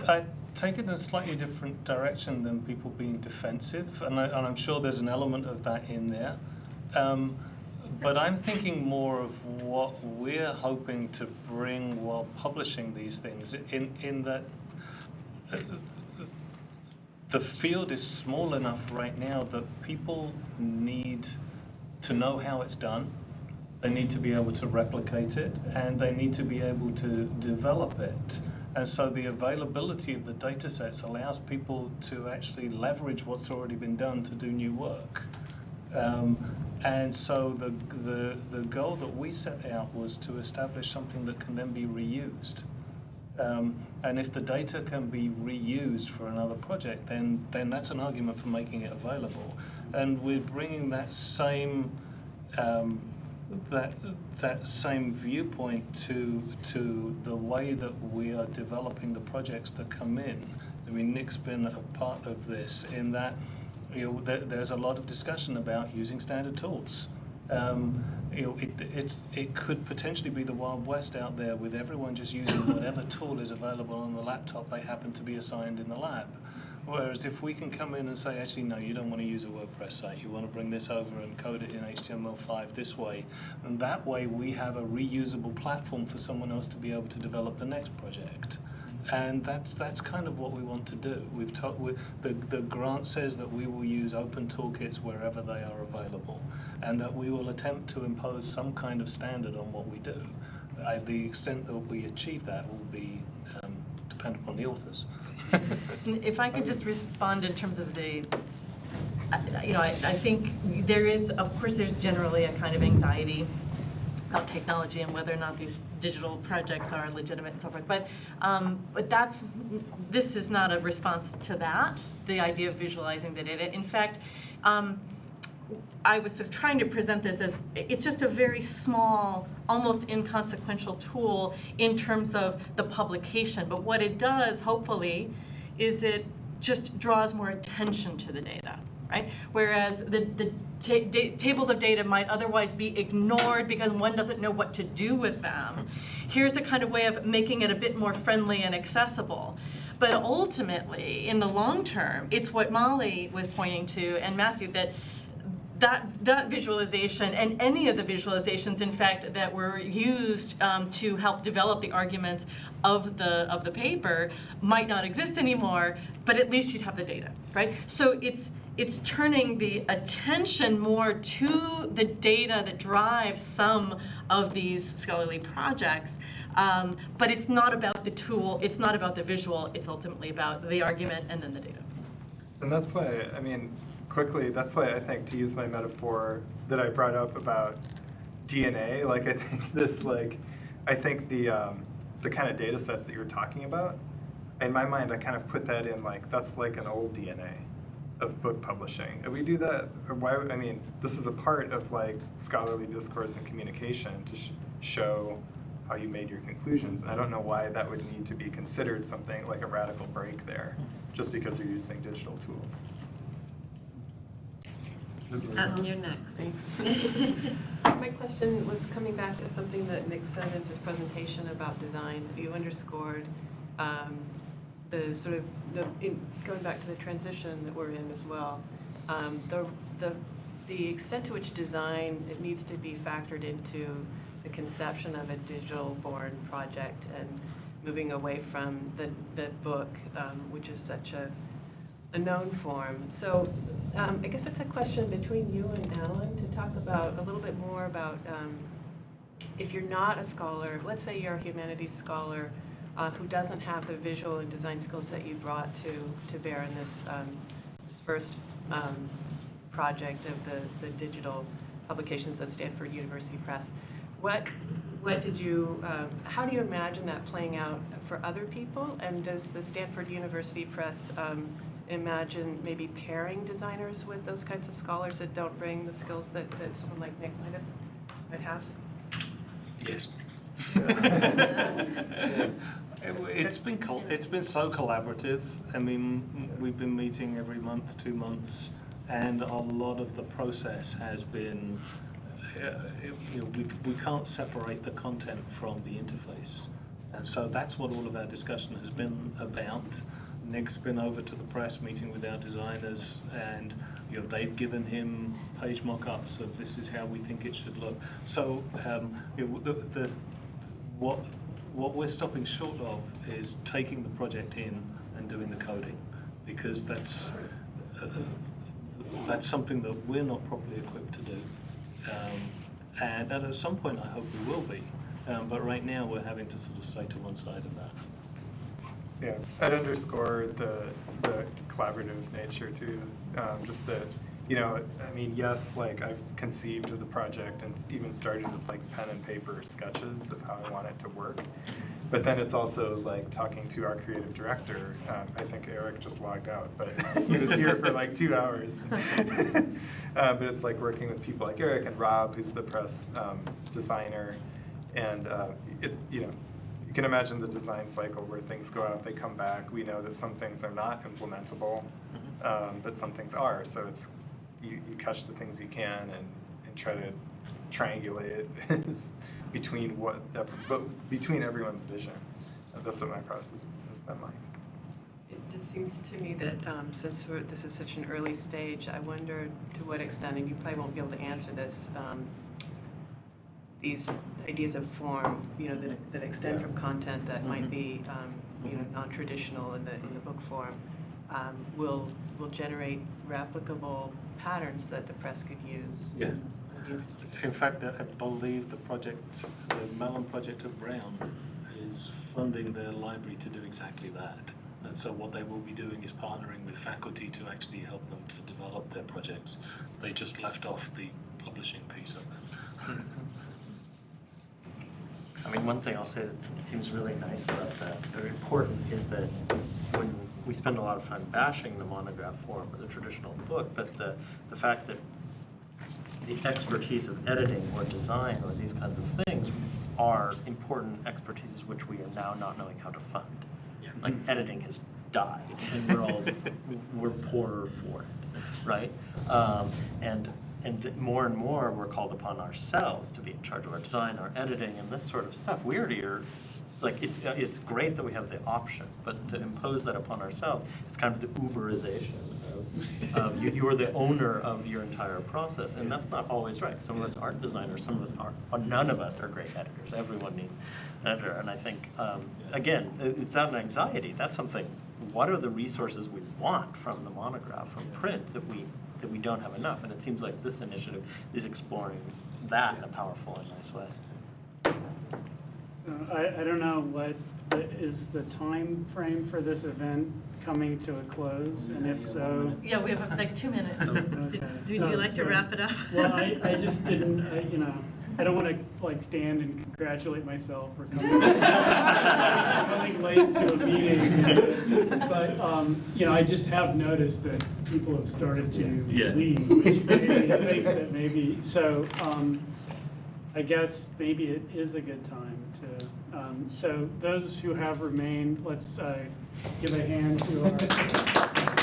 I take it in a slightly different direction than people being defensive, and I'm sure there's an element of that in there. But I'm thinking more of what we're hoping to bring while publishing these things, in that the field is small enough right now that people need to know how it's done. They need to be able to replicate it, and they need to be able to develop it. And so the availability of the data sets allows people to actually leverage what's already been done to do new work. And so the goal that we set out was to establish something that can then be reused. And if the data can be reused for another project, then that's an argument for making it available. And we're bringing that same that same viewpoint to the way that we are developing the projects that come in. I mean, Nick's been a part of this in that, you know, there's a lot of discussion about using standard tools. You know, it could potentially be the Wild West out there with everyone just using whatever tool is available on the laptop they happen to be assigned in the lab. Whereas if we can come in and say, actually, no, you don't want to use a WordPress site, you want to bring this over and code it in HTML5 this way, and that way we have a reusable platform for someone else to be able to develop the next project. And that's kind of what we want to do. The grant says that we will use open toolkits wherever they are available, and that we will attempt to impose some kind of standard on what we do. The extent that we achieve that will be dependent upon the authors. If I could just respond in terms of the, you know, I think there is, of course, there's generally a kind of anxiety about technology and whether or not these digital projects are legitimate and so forth. But this is not a response to that, the idea of visualizing the data. In fact, I was sort of trying to present this as it's just a very small, almost inconsequential tool in terms of the publication. But what it does, hopefully, is it just draws more attention to the data, right? Whereas the tables of data might otherwise be ignored because one doesn't know what to do with them. Here's a kind of way of making it a bit more friendly and accessible. But ultimately, in the long term, it's what Molly was pointing to, and Matthew, that that visualization and any of the visualizations, in fact, that were used to help develop the arguments of the paper might not exist anymore, but at least you'd have the data, right? So it's turning the attention more to the data that drives some of these scholarly projects, but it's not about the tool, it's not about the visual, it's ultimately about the argument and then the data. And that's why, I mean, quickly, that's why I think, to use my metaphor that I brought up about DNA, like I think this, like, I think the kind of data sets that you were talking about, in my mind, I kind of put that in like, that's like an old DNA of book publishing. And we do that, or why, I mean, this is a part of like scholarly discourse and communication to show how you made your conclusions. And I don't know why that would need to be considered something like a radical break there, just because you're using digital tools. You're next. Thanks. My question was coming back to something that Nick said in his presentation about design. You underscored the sort of, going back to the transition that we're in as well, the extent to which design, it needs to be factored into the conception of a digital-born project and moving away from the book, which is such a known form. So I guess it's a question between you and Alan to talk about a little bit more about if you're not a scholar, let's say you're a humanities scholar who doesn't have the visual and design skills that you brought to bear in this first project of the digital publications of Stanford University Press. What did you, how do you imagine that playing out for other people? And does the Stanford University Press imagine maybe pairing designers with those kinds of scholars that don't bring the skills that someone like Nick might have? Yes. It's been so collaborative. I mean, we've been meeting every month, 2 months, and a lot of the process has been, we can't separate the content from the interface. And so that's what all of our discussion has been about. Nick's been over to the press meeting with our designers, and they've given him page mock-ups of this is how we think it should look. So what we're stopping short of is taking the project in and doing the coding, because that's something that we're not properly equipped to do. And at some point I hope we will be, but right now we're having to sort of stay to one side of that. Yeah, I'd underscore the collaborative nature too. Just that, I mean, yes, like I've conceived of the project and even started with like pen and paper sketches of how I want it to work. But then it's also like talking to our creative director. I think Eric just logged out, but he was here for like 2 hours. But it's like working with people like Eric and Rob, who's the press designer. And it's, you can imagine the design cycle where things go out, they come back. We know that some things are not implementable, but some things are. So it's, you catch the things you can and try to triangulate it between between everyone's vision. That's what my process has been like. It just seems to me that since this is such an early stage, I wonder to what extent, and you probably won't be able to answer this, these ideas of form, that extend from content that might be, non-traditional in the book form, will generate replicable patterns that the press could use. Yeah. In fact, I believe the Mellon project at Brown is funding their library to do exactly that. And so what they will be doing is partnering with faculty to actually help them to develop their projects. They just left off the publishing piece of it. I mean, one thing I'll say that seems really nice about that, very important, is that when we spend a lot of time bashing the monograph form or the traditional book, but the fact that the expertise of editing or design or these kinds of things are important expertises which we are now not knowing how to fund. Yeah. Like editing has died, and we're poorer for it, right? And more and more we're called upon ourselves to be in charge of our design, our editing, and this sort of stuff. We already are like, it's great that we have the option, but to impose that upon ourselves, it's kind of the Uberization of you're the owner of your entire process, and that's not always right. Some of us aren't designers, some of us aren't, none of us are great editors. Everyone needs an editor, and I think, again, it's not an anxiety, that's something, what are the resources we want from the monograph, from print, that we don't have enough? And it seems like this initiative is exploring that in a powerful and nice way. So I don't know what is the time frame for this event coming to a close, and if so. Yeah, we have like 2 minutes. Okay. Would you like to wrap it up? Well, I just didn't, I don't want to like stand and congratulate myself for coming late to a meeting, but I just have noticed that people have started to leave, which made me think that maybe so. I guess maybe it is a good time to. So those who have remained, let's give a hand to our.